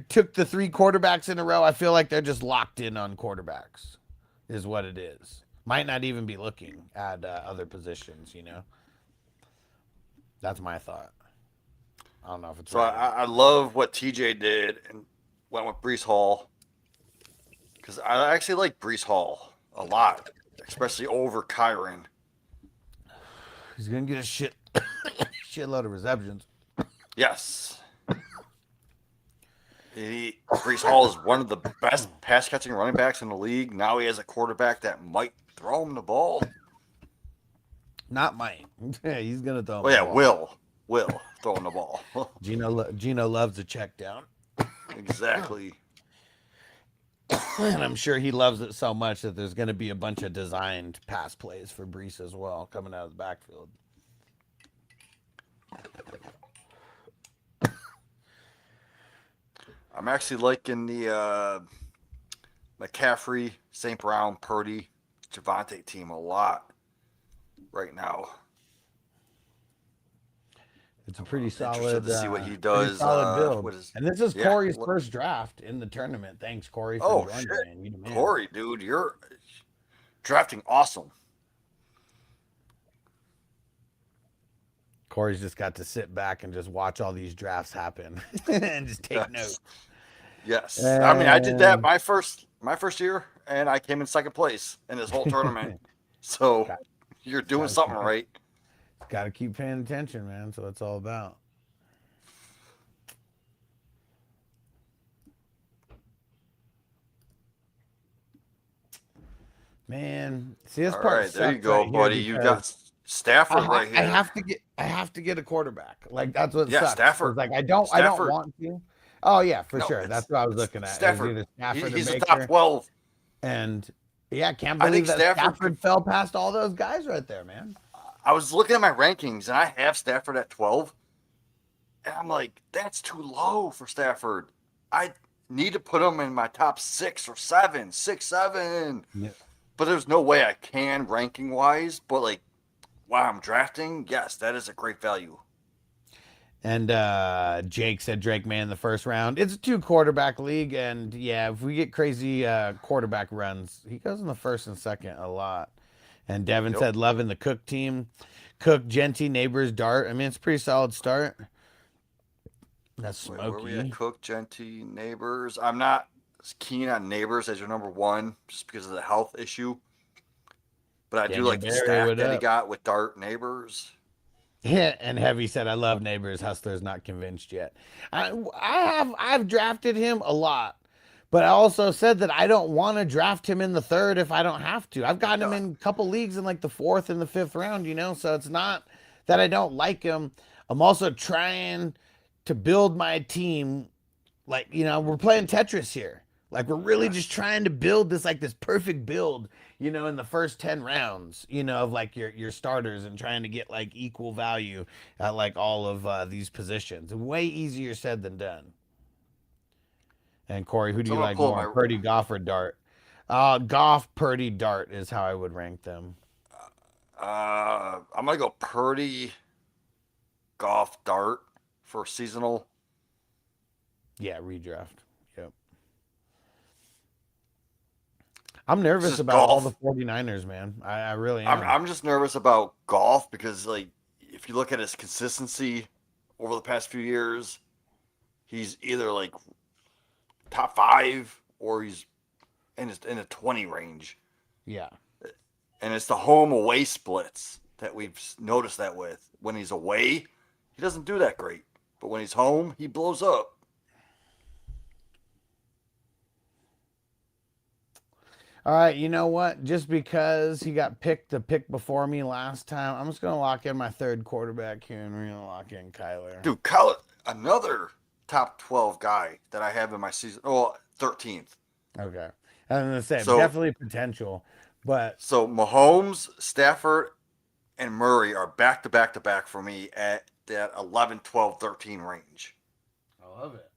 took the 3 quarterbacks in a row, I feel like they're just locked in on quarterbacks, is what it is. Might not even be looking at other positions, That's my thought. I don't know if it's So right. I love what TJ did and went with Brees Hall. Because I actually like Brees Hall a lot, especially over Kyron. He's gonna get a shitload of receptions. Yes. Brees Hall is one of the best pass catching running backs in the league. Now he has a quarterback that might throw him the ball. Not mine. Yeah, he's gonna throw. Oh yeah, Will throwing the ball. Gino loves a check down, Exactly. and I'm sure he loves it so much that there's gonna be a bunch of designed pass plays for Brees as well coming out of the backfield. I'm actually liking the McCaffrey, St. Brown, Purdy, Javante team a lot right now. It's a pretty Interested solid. to see what he pretty does, Solid build. what is- and this is yeah, Corey's look- first draft in the tournament. Thanks, Corey, for Oh, joining, shit. man. You the man. Corey, dude, you're drafting awesome. Corey's just got to sit back and just watch all these drafts happen and just take Yes. notes. Yes. I mean, I did that And- my first year, and I came in second place in this whole tournament. So Got- you're doing got- something right. Got to keep paying attention, man. So it's all about. Man, see this All part. right, there you sucks go, right here buddy. You because got Stafford right here. I have to get a quarterback. Like that's what Yeah, sucks. Stafford. It's like I don't Stafford. want to. Oh yeah, for No, sure. it's- That's what I was looking at. It was Stafford. either Stafford or He's a Baker. top 12. And yeah, can't I believe think that Stafford Stafford fell past all those guys right there, man. I was looking at my rankings, and I have Stafford at 12. And I'm like, that's too low for Stafford. I need to put him in my top 6 or 7, 6, 7. Yeah. But there's no way I can ranking wise. But like, while I'm drafting, yes, that is a great value. And Jake said Drake May in the first round. It's a 2 quarterback league, and yeah, if we get crazy quarterback runs, he goes in the first and second a lot. And Devin Yep. said loving the Cook team. Cook, Genty, Neighbors, Dart. I mean, it's a pretty solid start. That's Wait, where are we at? smoky. Cook, Genty, Neighbors. I'm not as keen on Neighbors as your number 1 just because of the health issue. But I do Daniel like the Barry, stack what that he up? got with Dart, Neighbors. Yeah, and Heavy said, "I love Neighbors. Hustler's not convinced yet. I've drafted him a lot, but I also said that I don't want to draft him in the third if I don't have to. I've gotten him in a couple leagues in like the fourth and the fifth round, so it's not that I don't like him. I'm also trying to build my team. Like, we're playing Tetris here. Like, we're really just Yes. trying to build this perfect build, in the first 10 rounds, of like your starters, and trying to get like equal value at like all of these positions. Way easier said than done. And Corey, who do So you I'm gonna like pull more, my. Purdy, Goff, or Dart? Goff, Purdy, Dart is how I would rank them. I'm gonna go Purdy, Golf, Dart for seasonal. Yeah, redraft. Yep. I'm This nervous is about all the golf. 49ers, man. I really I'm am. I'm just nervous about golf because like if you look at his consistency over the past few years, he's either like top 5 or he's in the 20 range. Yeah. And it's the home away splits that we've noticed that with. When he's away, he doesn't do that great. But when he's home, he blows up. All right, you know what? Just because he got picked the pick before me last time, I'm just gonna lock in my third quarterback here, and we're gonna lock in Kyler. Dude, another top 12 guy that I have in my season. Oh, 13th. Okay, I'm gonna say So definitely potential, but so Mahomes, Stafford, and Murray are back to back to back for me at that 11, 12, 13 range. I love it.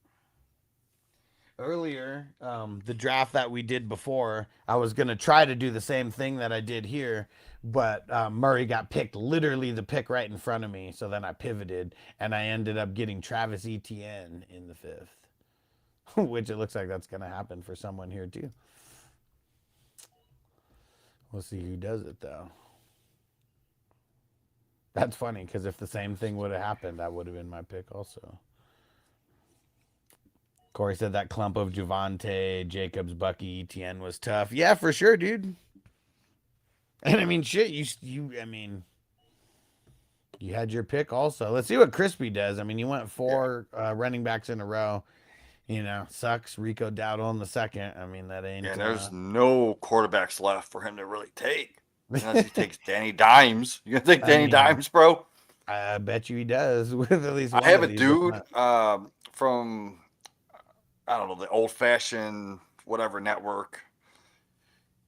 Earlier, the draft that we did before, I was gonna try to do the same thing that I did here, but Murray got picked literally the pick right in front of me. So then I pivoted, and I ended up getting Travis Etienne in the fifth, which it looks like that's gonna happen for someone here too. We'll see who does it though. That's funny because if the same thing would have happened, that would have been my pick also. Corey said that clump of Javante, Jacobs, Bucky, Etienne was tough. Yeah, for sure, dude. And I mean, shit, you had your pick also. Let's see what Crispy does. I mean, you went Yeah. 4 running backs in a row. Sucks. Rico Dowdle in the second. I mean, that ain't. And there's no quarterbacks left for him to really take. Unless he takes Danny Dimes. You gonna take I Danny mean, Dimes, bro? I bet you he does with at least I one have of a these. If dude not. from I don't know the old fashioned whatever network.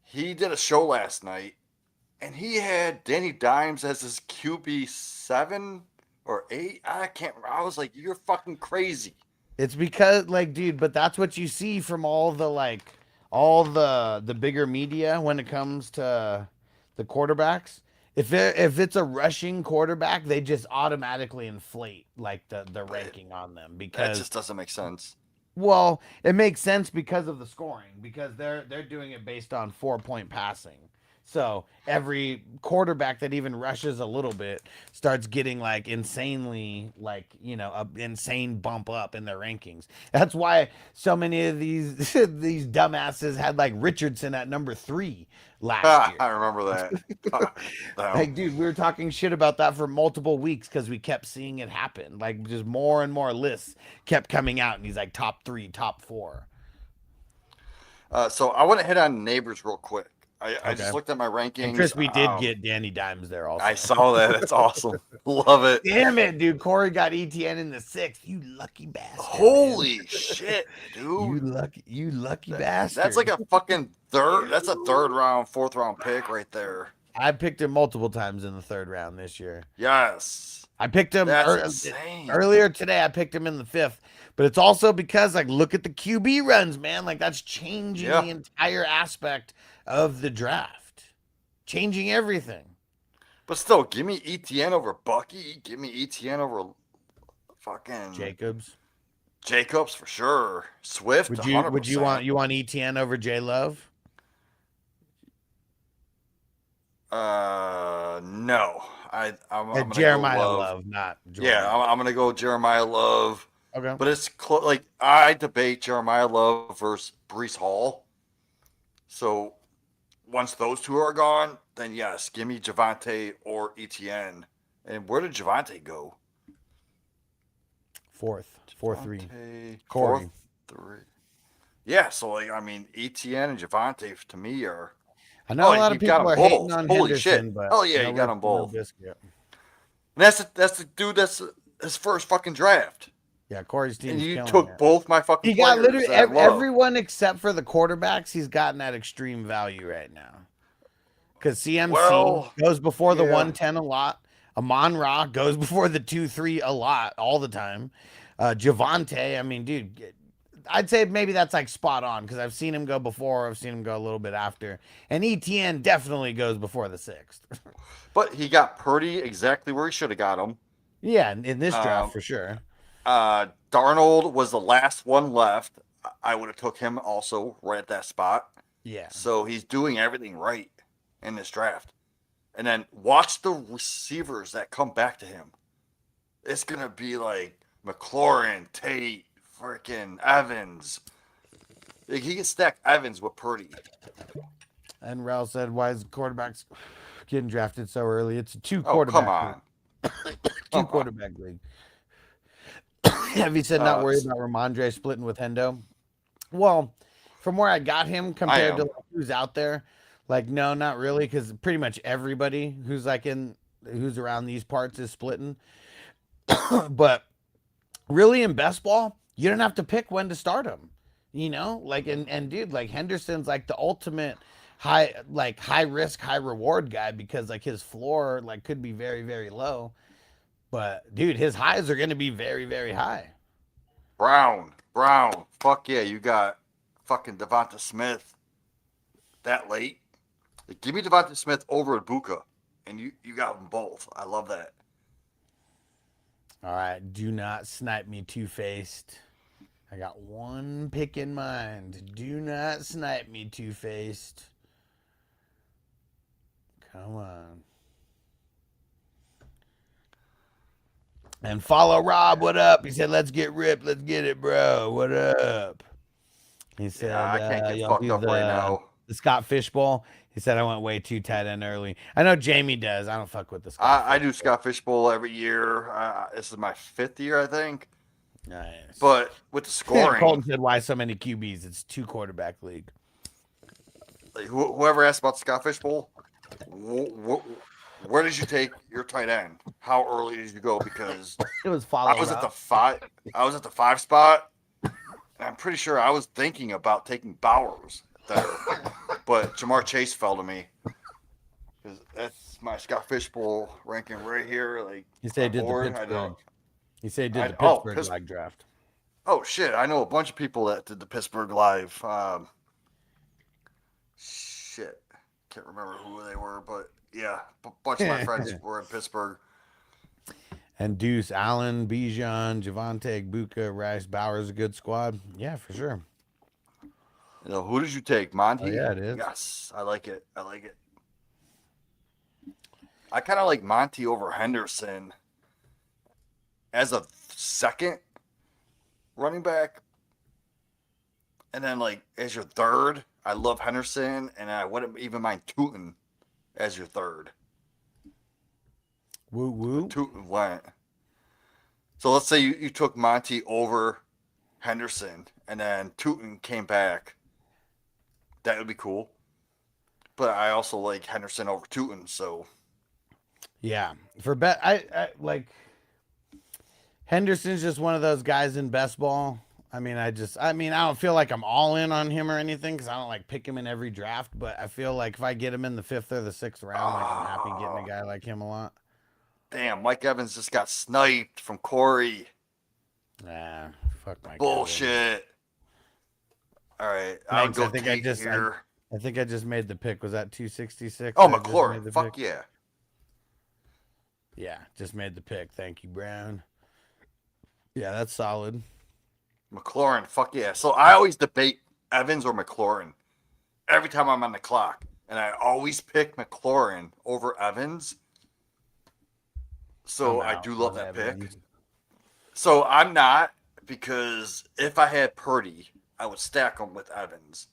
He did a show last night, and he had Danny Dimes as his QB 7 or 8. I can't. I was like, you're fucking crazy. It's because like, dude, but that's what you see from all the bigger media when it comes to the quarterbacks. If it's a rushing quarterback, they just automatically inflate like the But ranking on them that because just doesn't make sense. well, it makes sense because of the scoring because they're doing it based on 4 point passing. So every quarterback that even rushes a little bit starts getting like insanely like a insane bump up in their rankings. That's why so many of these these dumbasses had like Richardson at number 3 last Ah, year. I remember that. Ah, damn. Like, dude, we were talking shit about that for multiple weeks because we kept seeing it happen. Like, just more and more lists kept coming out, and he's like top 3, top 4. So I want to hit on neighbors real quick. I Okay. just looked at my And rankings. Crispy did get Danny Dimes there I also. saw that. It's awesome. Love it. Damn it, dude. Corey got ETN in the 6th. You lucky bastard, man. Holy shit, dude. You lucky That's bastard. like a fucking third. That's a third round, fourth round pick right there. I picked him multiple times in the 3rd round this year. Yes. I picked him That's insane. earlier today. I picked him in the 5th, but it's also because like look at the QB runs, man. Like that's changing Yeah. the entire aspect of the draft, changing everything. But still, give me ETN over Bucky. Give me ETN over fucking Jacobs for sure. Swift, Would 100%. you want ETN over J Love? No. I'm gonna Jeremiah go Love, not Jordan. Yeah, I'm gonna go Jeremiah Love. Okay. But it's like I debate Jeremiah Love versus Brees Hall. So once those two are gone, then yes, give me Javante or ETN. And where did Javante go? 4th, 4-3. Corey. 4-3. Yeah, so like I mean, ETN and Javante to me are. I know a lot of people are hating on Holy Henderson, shit. but Oh yeah, you got them both. No and that's the dude that's his first fucking draft. Yeah, Corey's team. And you took both my fucking. He got players literally everyone except for the quarterbacks. He's gotten at extreme value right now. Because CMC goes before the 110 a lot. Amon Ra goes before the 2-3 a lot, all the time. Javante, I mean, dude, I'd say maybe that's like spot on because I've seen him go before. I've seen him go a little bit after. And ETN definitely goes before the 6th. But he got Purdy exactly where he should have got him. Yeah, in this draft for sure. Darnold was the last one left. I would have took him also right at that spot. Yeah. So he's doing everything right in this draft. And then watch the receivers that come back to him. It's going to be like McLaurin, Tate, freaking Evans. Like he can stack Evans with Purdy. And Rel said, why is quarterbacks getting drafted so early? It's a 2 quarterback league. 2 quarterback league. Have you said not worried about Ramondre splitting with Hendo? Well, from where I got him compared to who's out there, like no, not really, because pretty much everybody who's who's around these parts is splitting. But really, in best ball, you don't have to pick when to start him. You know, like and dude, like Henderson's like the ultimate high risk, high reward guy because like his floor like could be very, very low. But dude, his highs are gonna be very, very high. Brown. Fuck yeah, you got fucking Devonta Smith that late. Like, give me Devonta Smith over Ibuka. And you got them both. I love that. All right, do not snipe me, two-faced. I got one pick in mind. Do not snipe me, two-faced. Come on. And follow Rob, what up? He said, let's get ripped. Let's get it, bro. What up? He said, I can't get fucked up right now. The Scott Fishbowl. He said, I went way too tight end early. I know Jamie does. I don't fuck with the Scott I do Scott Fishbowl every year. This is my 5th year, I think. Nice. But with the scoring. Colton said, why so many QBs? It's 2 quarterback league. Like, whoever asked about the Scott Fishbowl, where did you take your tight end? How early did you go? Because it was I was at the 5. I was at the 5 spot, and I'm pretty sure I was thinking about taking Bowers there, but Jamar Chase fell to me. Because that's my Scott Fishbowl ranking right here. Like you say, did the Pittsburgh? You say did the Pittsburgh live draft? Oh shit! I know a bunch of people that did the Pittsburgh live. Shit, can't remember who they were, but yeah, a bunch of my friends were in Pittsburgh. And Deuce, Allen, Bijan, Javante, Buka, Rice, Bowers, a good squad. Yeah, for sure. You know, who did you take? Monty? Oh, yeah, it is. Yes, I like it. I kind of like Monty over Henderson as a second running back. And then, like, as your third, I love Henderson, and I wouldn't even mind Tootin as your third. Woo woo. Tootin went. So let's say you took Monty over Henderson, and then Tootin came back. That would be cool. But I also like Henderson over Tootin, so. Yeah. I like Henderson's just one of those guys in best ball. I mean, I don't feel like I'm all in on him or anything because I don't like pick him in every draft. But I feel like if I get him in the 5th or the 6th round, like I'm happy getting a Oh, guy like him a lot. damn, Mike Evans just got sniped from Corey. Nah, fuck Mike Evans. Bullshit. All right, I'll Thanks. go I think Tate here. I think I just made the pick. Was that 266? Oh, I just McLaurin. made the Fuck pick? yeah. Yeah, just made the pick. Thank you, Brown. Yeah, that's solid. McLaurin. Fuck yeah. So I always debate Evans or McLaurin every time I'm on the clock. And I always pick McLaurin over Evans. So I'm I out do love on that pick. Evans. So I'm not, because if I had Purdy, I would stack him with Evans.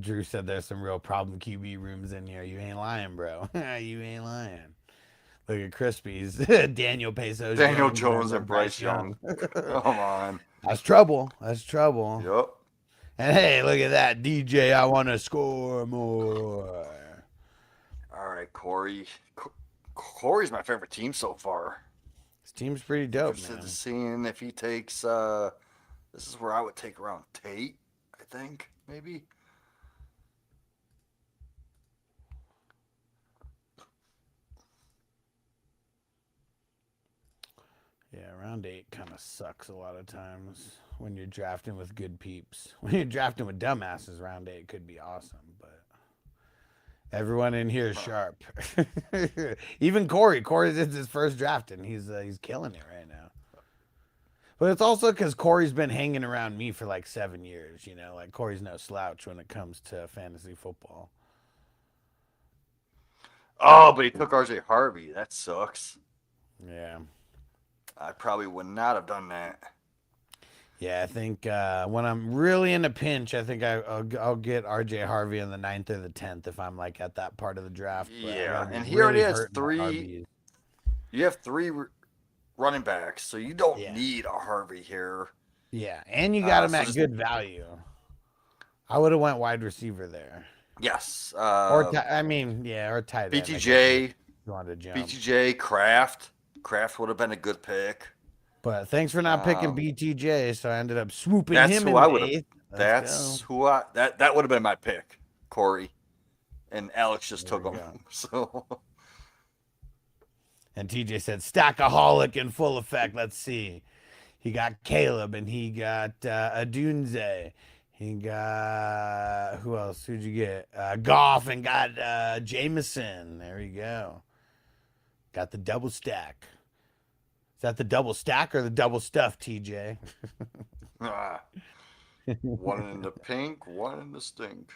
Drew said there's some real problem QB rooms in here. You ain't lying, bro. You ain't lying. Look at Crispy's Daniel Pesos. Daniel Jones and Bryce Young. Come on. That's trouble. That's trouble. Yep. And hey, look at that. DJ, I want to score more. All right, Corey. Corey's my favorite team so far. This team's pretty dope, Interested man. in seeing if he takes. This is where I would take around Tate, I think, maybe. Yeah, round 8 kind of sucks a lot of times when you're drafting with good peeps. When you're drafting with dumbasses, round 8 could be awesome, but everyone in here is sharp. Even Corey. Corey did his first draft, and he's killing it right now. But it's also because Corey's been hanging around me for like 7 years. You know, like Corey's no slouch when it comes to fantasy football. Oh, but he took RJ Harvey. That sucks. Yeah. I probably would not have done that. Yeah, I think when I'm really in a pinch, I think I'll get RJ Harvey in the 9th or the 10th if I'm like at that part of the draft. But Yeah, and he already has 3. RBs. You have 3 running backs, so you don't Yeah. need a Harvey here. Yeah, and you got him so at just- good value. I would have went wide receiver there, Yes. or or tight end. I guess, BTJ, if you wanted to jump. BTJ, Kraft. Kraft would have been a good pick. But thanks for not picking BTJ, so I ended up swooping That's him who in I the would have. 8th. That's who I. That would have been my pick, Corey, and Alex just There took we him. So. And TJ said, Stackaholic in full effect. Let's see. He got Caleb and he got Adunze. He got, who else? Who'd you get? Goff and got Jameson. There you go. Got the double stack. Is that the double stack or the double stuff, TJ? One in the pink, one in the stink.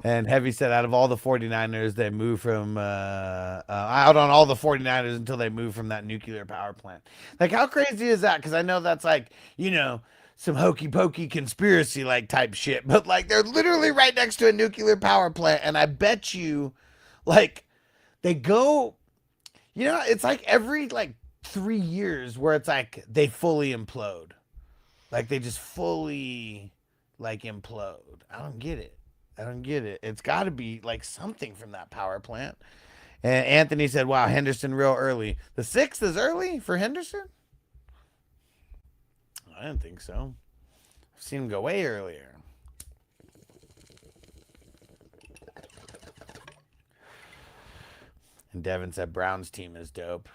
And Heavy said out of all the 49ers, they moved from out on all the 49ers until they moved from that nuclear power plant. Like, how crazy is that? Because I know that's like, you know, some hokey pokey conspiracy like type shit, but like they're literally right next to a nuclear power plant. And I bet you, like, they go, you know, it's like every like 3 years where it's like they fully implode. Like they just fully like implode. I don't get it. It's got to be like something from that power plant. And Anthony said, wow, Henderson real early. The 6th is early for Henderson? I didn't think so. I've seen him go way earlier. And Devin said Brown's team is dope.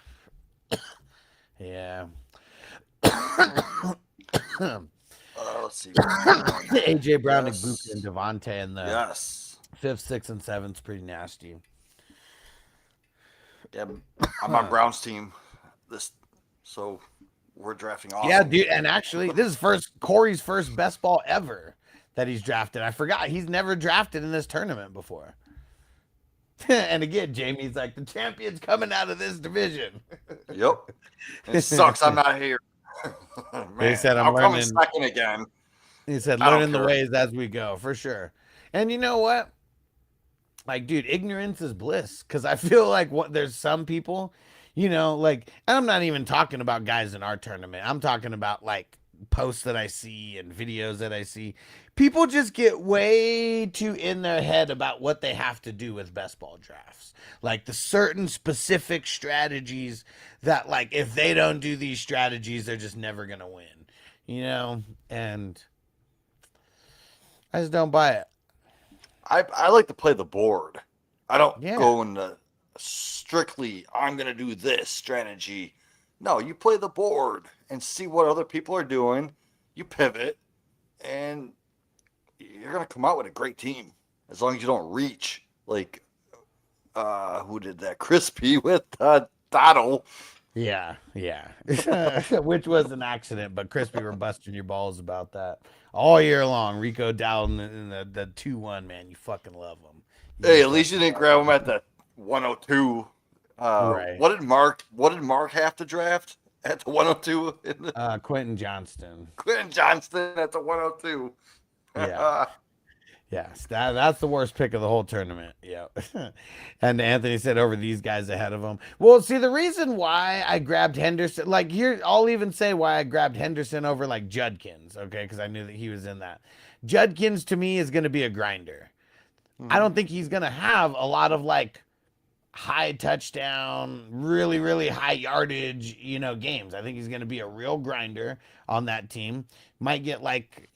Yeah. Let's see. AJ Brown Yes. and Buka and Devontae in the Yes. 5th, 6th, and 7th is pretty nasty. Yeah, I'm on Brown's team. So we're drafting off. Yeah, dude, and actually, this is Corey's first best ball ever that he's drafted. I forgot he's never drafted in this tournament before. And again, Jamie's like, the champion's coming out of this division. Yep. It sucks. I'm not here. Man, He said, I'll come in learning. second again. He said, I don't learning the care. ways as we go, for sure. And you know what? Like, dude, ignorance is bliss. Because I feel like there's some people, you know, like, and I'm not even talking about guys in our tournament. I'm talking about like posts that I see and videos that I see, people just get way too in their head about what they have to do with best ball drafts. Like the certain specific strategies that, like, if they don't do these strategies, they're just never going to win, you know? And I just don't buy it. I like to play the board. I don't Yeah. go into strictly, I'm going to do this strategy. No, you play the board and see what other people are doing. You pivot, and you're going to come out with a great team as long as you don't reach like who did that? Crispy with Doddle. Yeah, yeah. Which was an accident, but Crispy were busting your balls about that all year long. Rico Dowden in the 2-1, man. You fucking love him. You Hey, at least you fucking didn't love grab him him. at the 102. Right. What did Mark have to draft at the 102? In the, Quentin Johnston. Quentin Johnston at the 102. Yeah. Yes, that's the worst pick of the whole tournament. Yeah. And Anthony said over these guys ahead of him. Well, see, the reason why I grabbed Henderson, like here, I'll even say why I grabbed Henderson over like Judkins, okay, because I knew that he was in that. Judkins to me is going to be a grinder. I Mhm. don't think he's going to have a lot of like high touchdown, really, really high yardage, games. I think he's going to be a real grinder on that team. Might get like,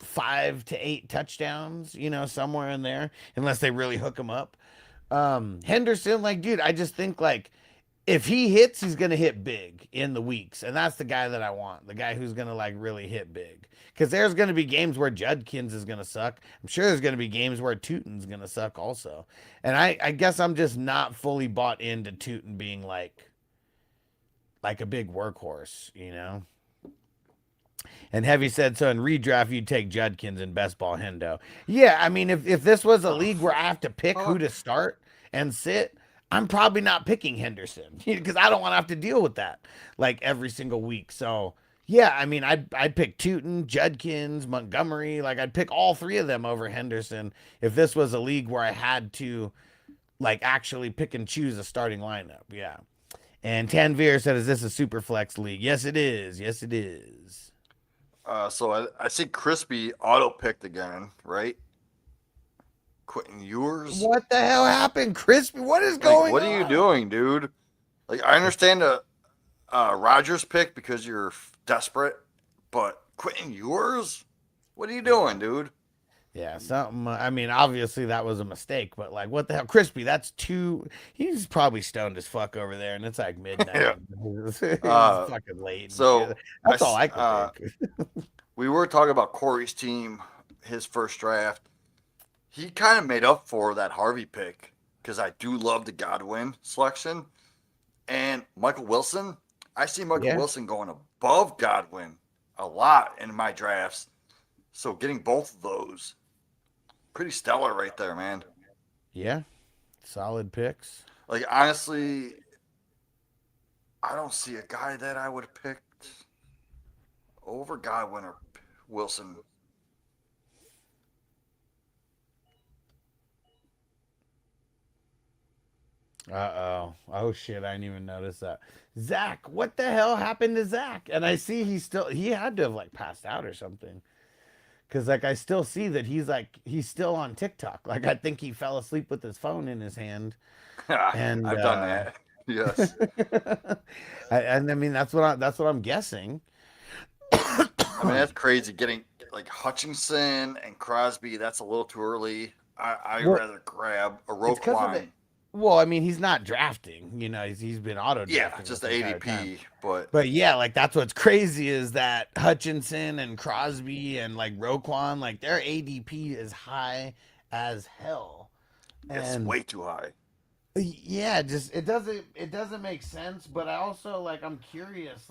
5 to 8 touchdowns, somewhere in there, unless they really hook him up. Henderson, like, dude, I just think like if he hits, he's gonna hit big in the weeks, and that's the guy that I want. The guy who's gonna like really hit big. Because there's gonna be games where Judkins is gonna suck. I'm sure there's gonna be games where Tootin's gonna suck also. And I guess I'm just not fully bought into Tootin being like a big workhorse. And Heavy said so in redraft you'd take Judkins and best ball Hendo. Yeah, I mean if this was a Oh, league where I have to pick who to fuck. start and sit, I'm probably not picking Henderson because I don't want to have to deal with that like every single week. So yeah, I mean I'd pick Tootin, Judkins, Montgomery, like I'd pick all three of them over Henderson if this was a league where I had to like actually pick and choose a starting lineup. Yeah. And Tanvir said, "Is this a super flex league?" Yes, it is. Yes, it is. So I see Crispy auto picked again, right? Quentin Ewers. What the hell happened, Crispy? What is Like, going what are you on? doing, dude? Like, I understand the Rogers pick because you're desperate, but Quentin Ewers? What are you doing, dude? Yeah, something. I mean, obviously that was a mistake, but like, what the hell, Crispy? That's too. He's probably stoned as fuck over there, and it's like Yeah. midnight. It's Uh, fucking late and shit. so That's all I could think. we were talking about Corey's team, his first draft. He kind of made up for that Harvey pick because I do love the Godwin selection. And Michael Wilson, I see Michael Yeah, Wilson going above Godwin a lot in my drafts. So getting both of those, pretty stellar right there, man. yeah, solid picks. Like, honestly, I don't see a guy that I would have picked over Godwin or Wilson. Uh-oh. Oh shit, I didn't even notice that. Zach, what the hell happened to Zach? And I see he had to have like passed out or something. Cause like I still see that he's still on TikTok. Like I think he fell asleep with his phone in his hand. And I've done that. Yes. and I mean that's what I'm guessing. I mean, that's crazy. Getting like Hutchinson and Crosby, that's a little too early. I'd Well, rather grab a it's because of Roquan. it. Well, I mean, he's not drafting. He's been auto Yeah, drafting just this the entire time. ADP, but But yeah, like that's what's crazy is that Hutchinson and Crosby and like Roquan, like their ADP is high as hell. it's And way too high. yeah, just it doesn't make sense. But I also like I'm curious,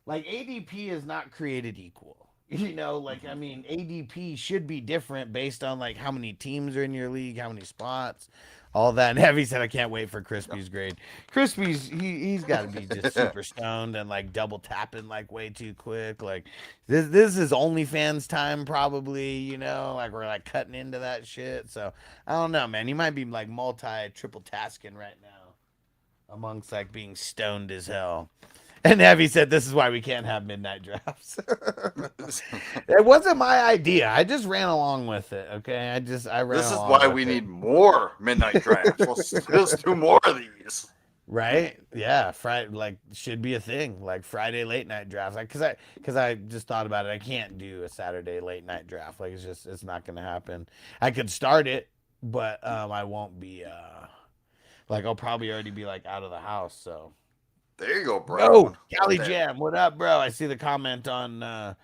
like ADP is not created equal. Like I Mhm. mean ADP should be different based on like how many teams are in your league, how many spots, all that. And Heavy said I can't wait for Crispy's grade. Crispy's he's got to be just super stoned and like double tapping like way too quick. Like this is OnlyFans time probably. Like we're like cutting into that shit. So I don't know, man. He might be like multi triple tasking right now amongst like being stoned as hell. And Heavy said, "This is why we can't have midnight drafts." It wasn't my idea. I just ran along with it. Okay, I ran This is along why with we it. need more midnight drafts. Let's do more of these. Right? Yeah, Friday like should be a thing, like Friday late night drafts. Like, cause I just thought about it. I can't do a Saturday late night draft. Like, it's not gonna happen. I could start it, but I won't be like I'll probably already be like out of the house. So There you go, yo, Brown. Cali Jam, what up, bro? I see the comment on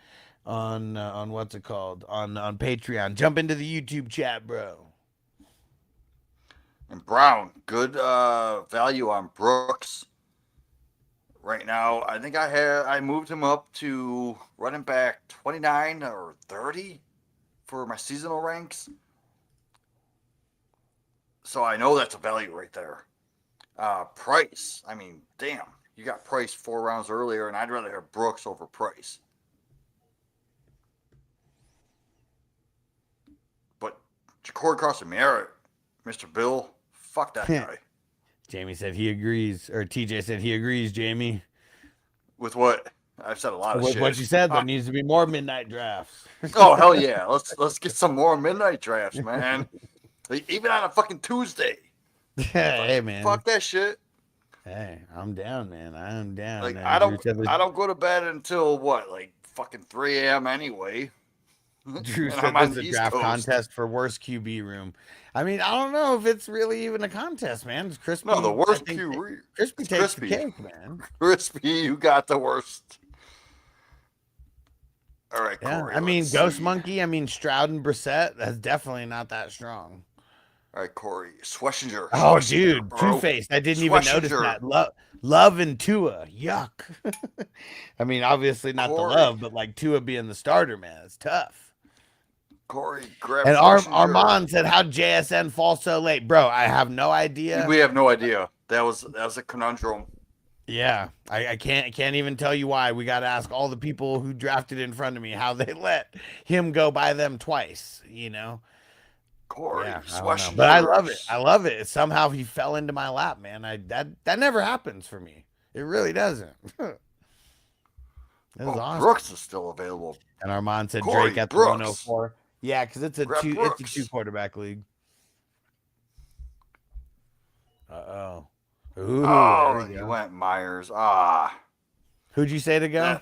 what's it called on Patreon. Jump into the YouTube chat, bro. And Brown, good value on Brooks. Right now, I think I moved him up to running back 29 or 30 for my seasonal ranks. So I know that's a value right there. Price, I mean, damn, you got Price 4 rounds earlier, and I'd rather have Brooks over Price. But Jacory Carson-Merritt, Mr. Bill, fuck that guy. Jamie said he agrees, or TJ said he agrees. Jamie, With what? I've said a lot of with shit. what you said, there needs to be more midnight drafts. Oh hell yeah! Let's get some more midnight drafts, man. Like, even on a fucking Tuesday. Hey man, Fuck that shit. hey, I'm down, man. I'm down. Like man. I Drew said don't go to bed until what, like fucking 3 a.m. anyway. Drew And said I'm on this is the a East draft Coast. contest for worst QB room. I mean, I don't know if it's really even a contest, man. It's Crispy. No, the worst I think QB. Crispy It's takes Crispy. the cake, man. Crispy, you got the worst. All right, Yeah, Corey. I mean, let's Ghost see. Monkey. I mean, Stroud and Brissett. That's definitely not that strong. All right, Corey. Schwessinger. Oh, Schwessinger, dude, bro. Two Faced. I didn't even notice Schwessinger. that. Love and Tua. Yuck. I mean, obviously not the Corey. love, but like Tua being the starter, man, it's tough. Corey, grab And Schwessinger. Armand said, "How'd JSN fall so late, bro?" I have no idea. We have no idea. That was a conundrum. Yeah, I can't even tell you why. We got to ask all the people who drafted in front of me how they let him go by them twice. You know. Corey, Yeah, I don't know. Schwessinger. But I love it. I love it. Somehow he fell into my lap, man. That never happens for me. It really doesn't. That was awesome. Brooks is still available. And Armand said Corey Drake at the Brooks. 104. Yeah, because it's a Grab two Brooks. quarterback league. Uh-oh. Ooh, Oh, there you you go. went Myers. Ah. Who'd you say to go? Yeah.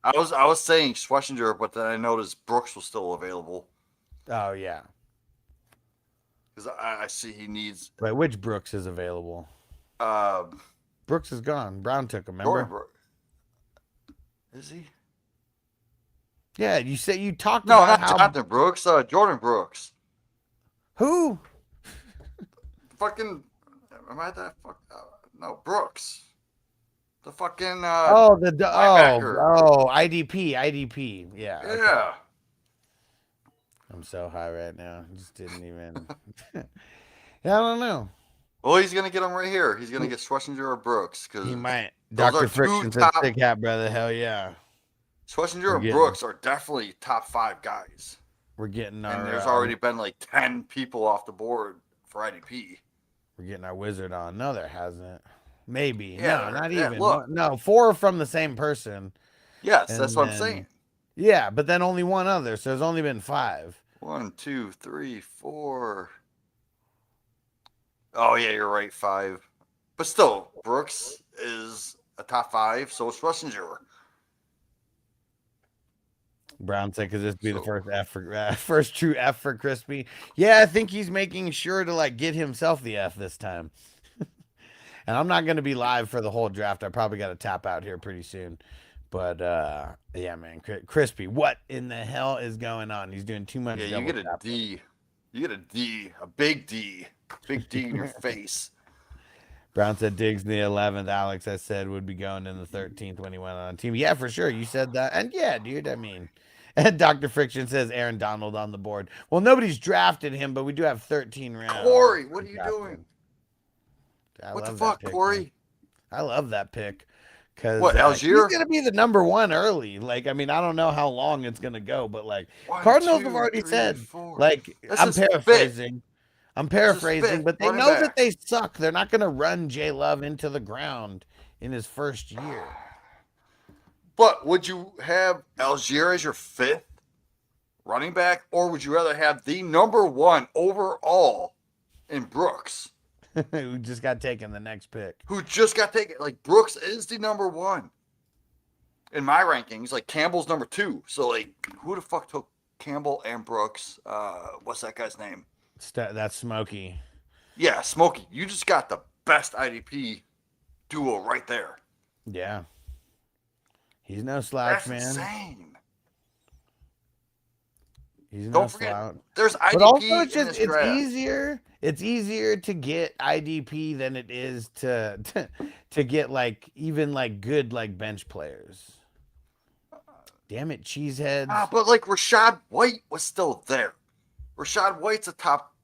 I was saying Schwessinger, but then I noticed Brooks was still available Oh yeah. because I see he needs. Wait, which Brooks is available? Brooks is gone. Brown took him, remember? Jordan Brooks. Is he? Yeah, you said you talked No, about not how Jonathan Brooks. Jordan Brooks. who? Fucking. Am I that fuck? No, Brooks. The fucking. Oh, linebacker. IDP. Yeah. Okay. Yeah. I'm so high right now. Just didn't even. Yeah, I don't know. Well, he's gonna get him right here. He's gonna get Schwessinger or Brooks because He might. those Dr. are Friction two said top. sick hat, brother. Hell yeah. Schwessinger We're and getting- Brooks are definitely top 5 guys. We're getting our. And there's already been like 10 people off the board for IDP. We're getting our wizard on. No, there hasn't. Maybe. Yeah, No, not yeah, even. look. No, 4 from the same person. Yes, And that's what I'm then- saying. Yeah, but then only one other, so there's only been 5. 1, 2, 3, 4. Oh yeah, you're right, 5. But still, Brooks is a top 5, so is Schwessinger. Brown said, "Could this be the So- first F for first true F for Crispy?" Yeah, I think he's making sure to like get himself the F this time. And I'm not going to be live for the whole draft. I probably got to tap out here pretty soon. But yeah, man, Crispy, what in the hell is going on? He's doing too much. Yeah, you double get a tap. D. You get a D, a big D in your face. Brown said Diggs in the 11th. Alex, I said, would be going in the 13th when he went on team. Yeah, for sure. You said that. And yeah, dude, I mean, and Dr. Friction says Aaron Donald on the board. Well, nobody's drafted him, but we do have 13 rounds. Corey, what are you drafted. doing? I What the love that fuck, pick, Corey? man. I love that pick. Cause What, Algier? he's gonna be the number 1 early. Like, I mean, I don't know how long it's gonna go, but like 1, Cardinals 2, have already 3, said, 4. like, This I'm is fifth. paraphrasing. I'm This is paraphrasing, fifth but they running know back. that they suck. They're not gonna run Jay Love into the ground in his first year. But would you have Algier as your 5th running back, or would you rather have the number 1 overall in Brooks, Who just got taken the next pick? who just got taken? Like, Brooks is the number 1 in my rankings. Like, Campbell's number 2. So, like, who the fuck took Campbell and Brooks? What's that guy's name? That's Smokey. Yeah, Smokey. You just got the best IDP duo right there. Yeah. He's no slouch, That's man. insane. He's no Don't forget, slouch. there's IDP But also, in it's just this draft. easier. It's easier to get IDP than it is to get like even like good like bench players. Damn it, cheeseheads. But like Rashad White was still there. Rashad White's a top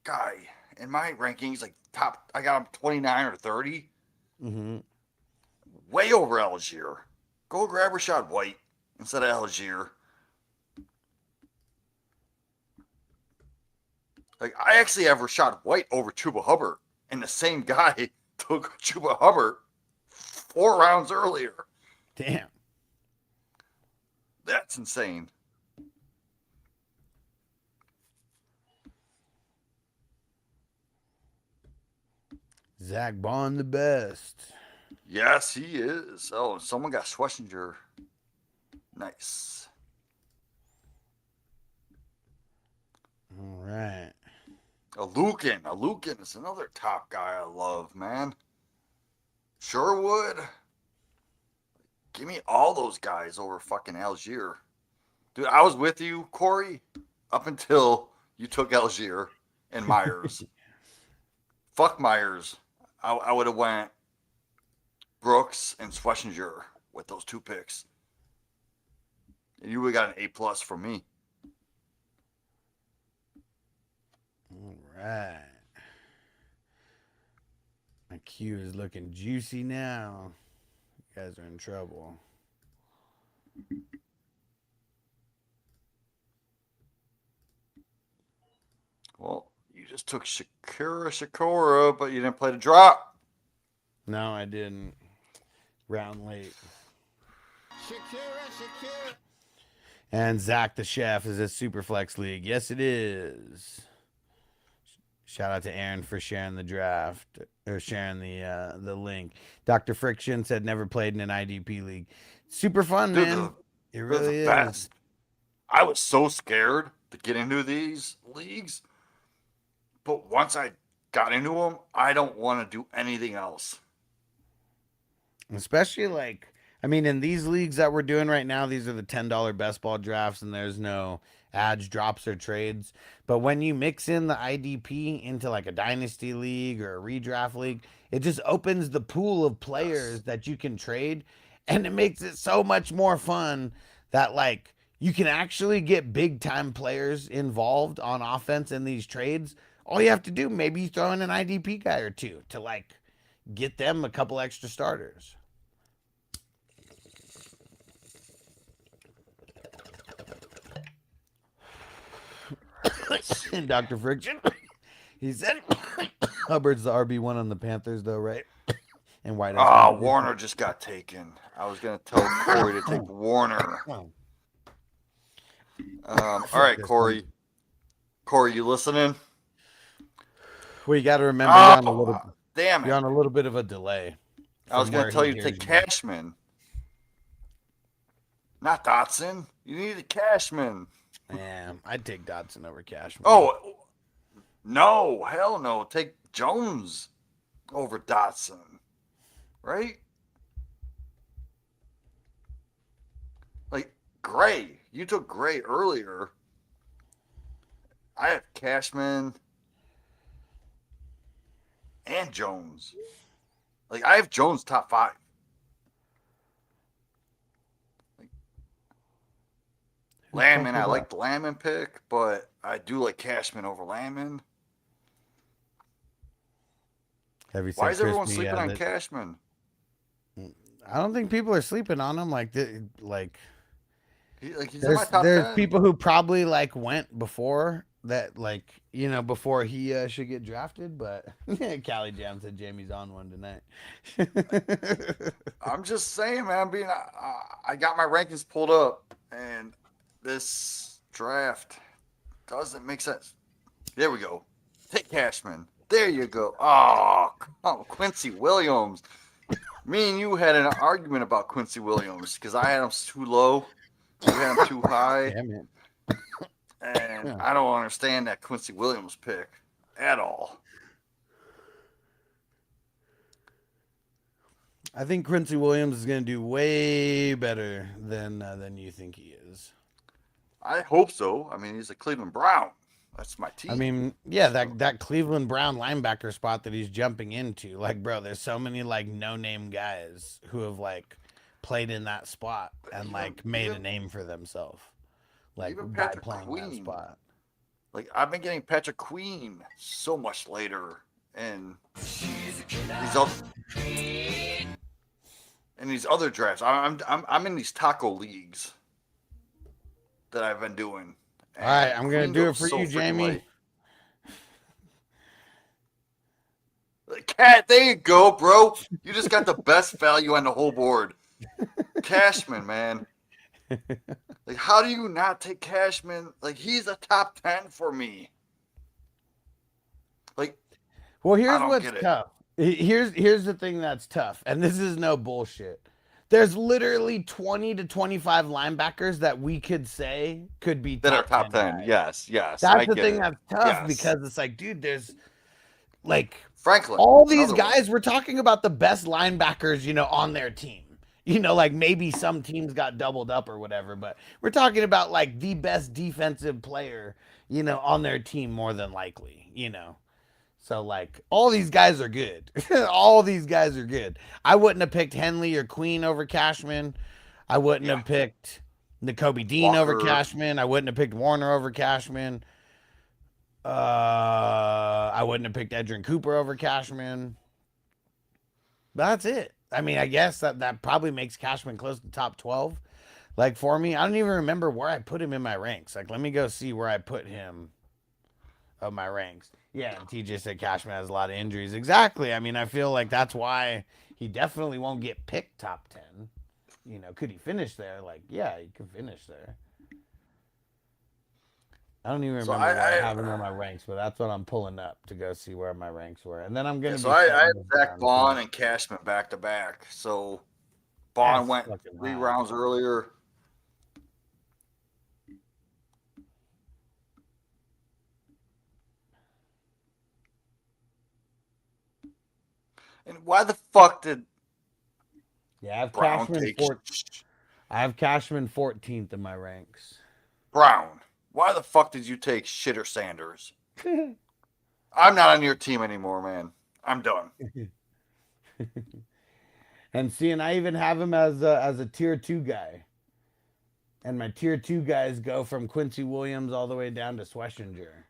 guy in my rankings. Like top, I got him 29 or 30. Mm-hmm. Way over Algier. Go grab Rashad White instead of Algier. Like, I actually have Rashad White over Chuba Hubbard, and the same guy took Chuba Hubbard 4 rounds earlier. Damn. That's insane. Zach Bond the best. Yes, he is. Oh, someone got Schlesinger. Nice. All right. Alukin is another top guy I love, man. Sherwood. Give me all those guys over fucking Algier. Dude, I was with you, Corey, up until you took Algier and Myers. Fuck Myers. I would have went Brooks and Schlesinger with those 2 picks. And you would have got an A+ from me. All right. My queue is looking juicy now. You guys are in trouble. Well, you just took Shakura, but you didn't play the drop. No, I didn't. Round late. Shakira. And Zach the Chef is a Superflex League. Yes, it is. Shout out to Aaron for sharing the draft or sharing the link. Dr. Friction said never played in an IDP league. Super fun, Dude, man. It They're really the is. best. I was so scared to get into these leagues, but once I got into them, I don't want to do anything else. Especially like, I mean, in these leagues that we're doing right now, these are the $10 best ball drafts, and there's no ads, drops, or trades. But when you mix in the IDP into like a dynasty league or a redraft league, it just opens the pool of players that you can trade, and it makes it so much more fun that like you can actually get big time players involved on offense in these trades. All you have to do, maybe you throw in an IDP guy or two to like get them a couple extra starters. And Dr. Friction, he said Hubbard's the RB1 on the Panthers, though, right? And White. Warner just got taken. I was going to tell Corey to take Warner. All right, Corey. Corey, you listening? Well, you got to remember you're Damn it. on a little bit of a delay. I was going to tell you to take Cashman. Not Dotson. You needed Cashman. Yeah, I'd take Dotson over Cashman. Oh, no. Hell no. Take Jones over Dotson. Right? Like, Gray. You took Gray earlier. I have Cashman and Jones. Like, I have Jones top 5. Landman, I like the Landman pick, but I do like Cashman over Landman. Why is everyone sleeping on Cashman? I don't think people are sleeping on him. Like, he's in my top 10. People who probably like went before that, like, you know, before he should get drafted. But Callie Jam said Jamie's on one tonight. I'm just saying, man. I got my rankings pulled up, and this draft doesn't make sense. There we go. Take Cashman. There you go. Oh, Quincy Williams. Me and you had an argument about Quincy Williams because I had him too low. You had him too high. Damn it. And Yeah. I don't understand that Quincy Williams pick at all. I think Quincy Williams is going to do way better than you think he is. I hope so. I mean, he's a Cleveland Brown. That's my team. I mean, yeah, that Cleveland Brown linebacker spot that he's jumping into, like, bro, there's so many like no-name guys who have like played in that spot and like made a name for themselves, like even by Patrick playing that Queen. spot. Like I've been getting Patrick Queen so much later, and these other drafts. I'm in these taco leagues that I've been doing. All right, I'm gonna Queen do it goes for so you, freaking Jamie. late. Cat, there you go, bro. You just got the best value on the whole board. Cashman, man. Like, how do you not take Cashman? Like, he's a top 10 for me. Like, Well, I here's don't what's get it. tough. Here's the thing that's tough, and this is no bullshit. There's literally 20 to 25 linebackers that we could say could be That are top 10. guys. Yes. That's I the get thing it. that's tough Yes. because it's like, dude, there's like Franklin. all these another one. guys. We're talking about the best linebackers, on their team. Like maybe some teams got doubled up or whatever, but we're talking about like the best defensive player, on their team more than likely, So like all these guys are good. All these guys are good. I wouldn't have picked Henley or Queen over Cashman. I wouldn't have picked N'Kobe Dean over Walker. Cashman. I wouldn't have picked Warner over Cashman. I wouldn't have picked Edrin Cooper over Cashman. But that's it. I mean, I guess that probably makes Cashman close to top 12. Like for me, I don't even remember where I put him in my ranks. Like, let me go see where I put him of my ranks. Yeah, and TJ said Cashman has a lot of injuries. Exactly. I mean, I feel like that's why he definitely won't get picked top 10. Could he finish there? Like, yeah, he could finish there. I don't even remember where I have him on my ranks, but that's what I'm pulling up to go see where my ranks were. And then I'm going to So I had Zach Bond and Cashman back to back. So Bond went 3 rounds earlier. And why the fuck did I have Brown Cashman take I have Cashman 14th in my ranks. Brown? Why the fuck did you take Shitter Sanders? I'm not on your team anymore, man. I'm done. And see, and I even have him as a tier 2 guy. And my tier 2 guys go from Quincy Williams all the way down to Schlesinger.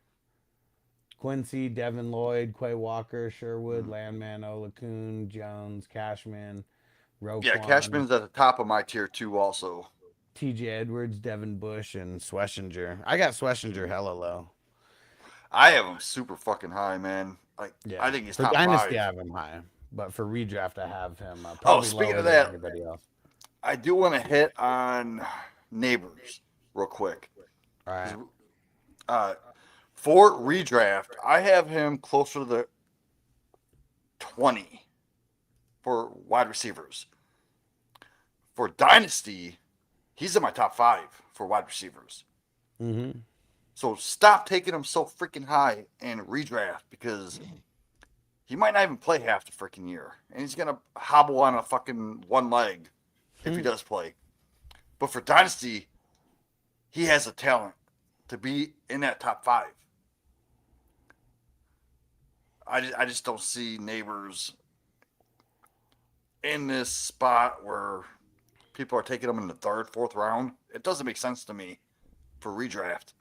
Quincy, Devin Lloyd, Quay Walker, Sherwood, Landman, Olakun, Jones, Cashman, Roquan. Yeah, Cashman's at the top of my tier 2 also. TJ Edwards, Devin Bush, and Schlesinger. I got Schlesinger hella low. I have him super fucking high, man. Like, Yeah. I think he's for top Dynasty, 5. I have him high. But for redraft, I have him probably speaking lower of than that, anybody else. I do want to hit on Neighbors real quick. All right. For redraft, I have him closer to the 20 for wide receivers. For Dynasty, he's in my top 5 for wide receivers. Mm-hmm. So stop taking him so freaking high in redraft because he might not even play half the freaking year. And he's going to hobble on a fucking one leg if he does play. But for Dynasty, he has a talent to be in that top 5. I just don't see Neighbors in this spot where people are taking him in the 3rd, 4th round. It doesn't make sense to me for redraft.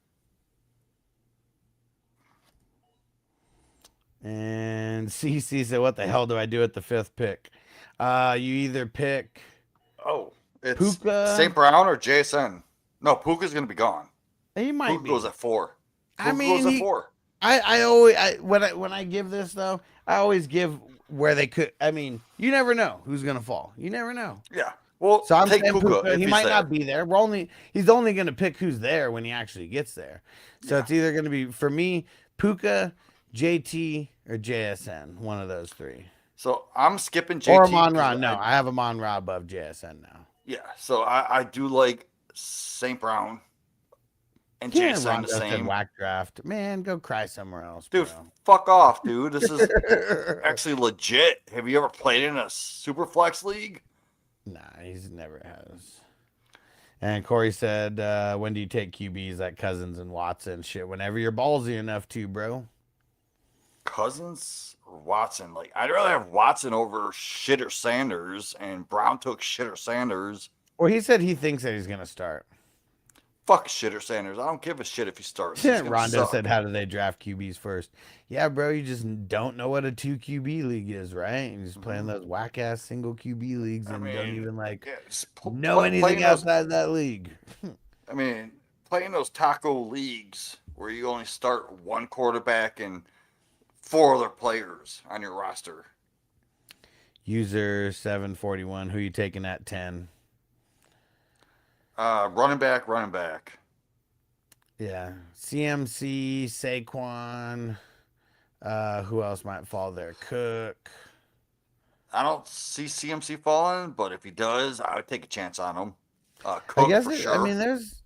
And CC said, what the hell do I do at the 5th pick? You either pick It's Puka. St. Brown or JSN. No, Puka's going to be gone. He might Puka be. goes at 4. I Puka mean, goes at 4. I always when I give this though, I always give where they could. I mean, you never know who's gonna fall. You never know. Yeah. Well, So I'm take saying Puka Puka. if He he's might there. not be there. He's only gonna pick who's there when he actually gets there. So Yeah. it's either gonna be for me Puka, JT, or JSN. One of those three. So I'm skipping Or JT Amon because Ra. No, I have Amon Ra above JSN now. yeah. So I do like St. Brown and Yeah, JSN the Rondo said same. whack draft. Man, go cry somewhere else, Dude, bro. fuck off, dude. This is actually legit. Have you ever played in a super flex league? Nah, he's never has. And Corey said, when do you take QBs like Cousins and Watson? Shit, whenever you're ballsy enough to, bro. Cousins or Watson? Like, I'd rather have Watson over Shitter Sanders, and Brown took Shitter Sanders. Well, he said he thinks that he's going to start. Fuck Shitter Sanders. I don't give a shit if he starts. He's gonna Rondo suck. said, how do they draft QBs first? Yeah, bro, you just don't know what a 2 QB league is, right? You're just playing those whack ass single QB leagues and don't even like yeah, just know anything playing those. outside that league. I mean, playing those taco leagues where you only start one quarterback and 4 other players on your roster. User 741, who you taking at 10? Running back. Yeah. CMC, Saquon. Who else might fall there? Cook. I don't see CMC falling, but if he does, I would take a chance on him. I Cook guess for I sure. mean there's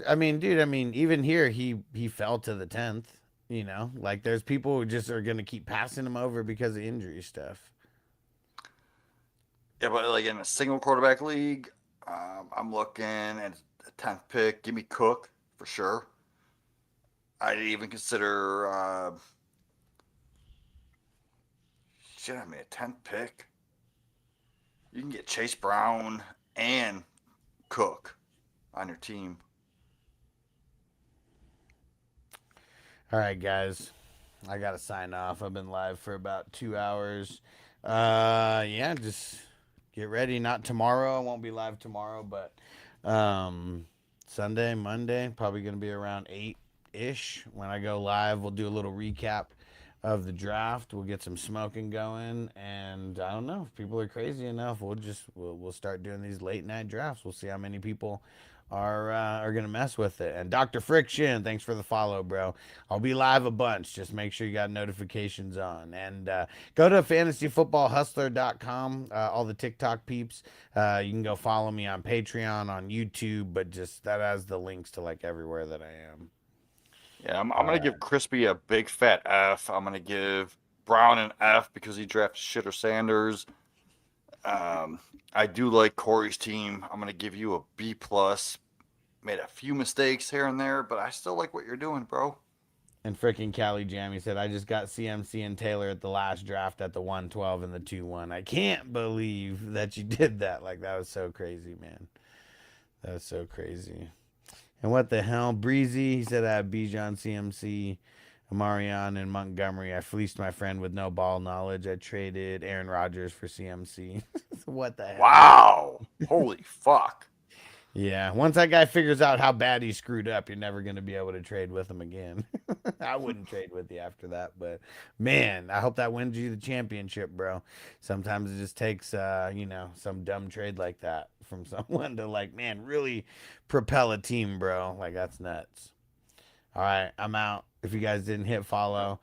I mean, dude, I mean, even here he fell to the 10th, you know? Like there's people who just are gonna keep passing him over because of injury stuff. Yeah, but like in a single quarterback league, I'm looking at the 10th pick. Give me Cook for sure. I'd even consider shit. I mean, a 10th pick. You can get Chase Brown and Cook on your team. All right, guys. I gotta sign off. I've been live for about 2 hours. Yeah, just get ready. Not tomorrow. I won't be live tomorrow, but Sunday, Monday, probably gonna be around 8-ish when I go live. We'll do a little recap of the draft. We'll get some smoking going, and I don't know if people are crazy enough. We'll start doing these late night drafts. We'll see how many people are gonna mess with it. And Dr. Friction, thanks for the follow, bro. I'll be live a bunch. Just make sure you got notifications on, and go to fantasyfootballhustler.com. All the TikTok peeps, you can go follow me on Patreon, on YouTube, but just that has the links to like everywhere that I am. Yeah, I'm going to give Crispy a big fat F. I'm going to give Brown an F because he drafted Shitter Sanders. I do like Corey's team. I'm going to give you a B plus. Made a few mistakes here and there, but I still like what you're doing, bro. And freaking Cali Jam, he said, I just got CMC and Taylor at the last draft at the 112 and the 2-1. I can't believe that you did that. Like, that was so crazy, man. That was so crazy. And what the hell? Breezy, he said, I have Bijan, CMC, Amarion, and Montgomery. I fleeced my friend with no ball knowledge. I traded Aaron Rodgers for CMC. What the hell? Wow. Holy fuck. Yeah, once that guy figures out how bad he screwed up, you're never going to be able to trade with him again. I wouldn't trade with you after that, but man, I hope that wins you the championship, bro. Sometimes it just takes, some dumb trade like that from someone to like, man, really propel a team, bro. Like that's nuts. All right, I'm out. If you guys didn't hit follow,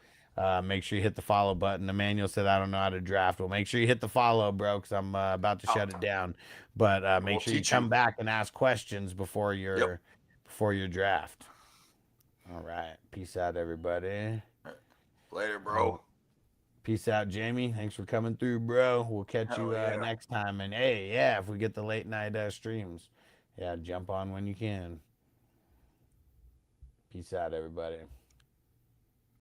make sure you hit the follow button. Emmanuel said, I don't know how to draft. Well, make sure you hit the follow, bro, because I'm about to shut it down. But make We'll sure you teach come you. back and ask questions before your draft. All right. Peace out, everybody. Later, bro. Peace out, Jamie. Thanks for coming through, bro. We'll catch Hell you yeah. next time. And hey, yeah, if we get the late night streams, yeah, jump on when you can. Peace out, everybody.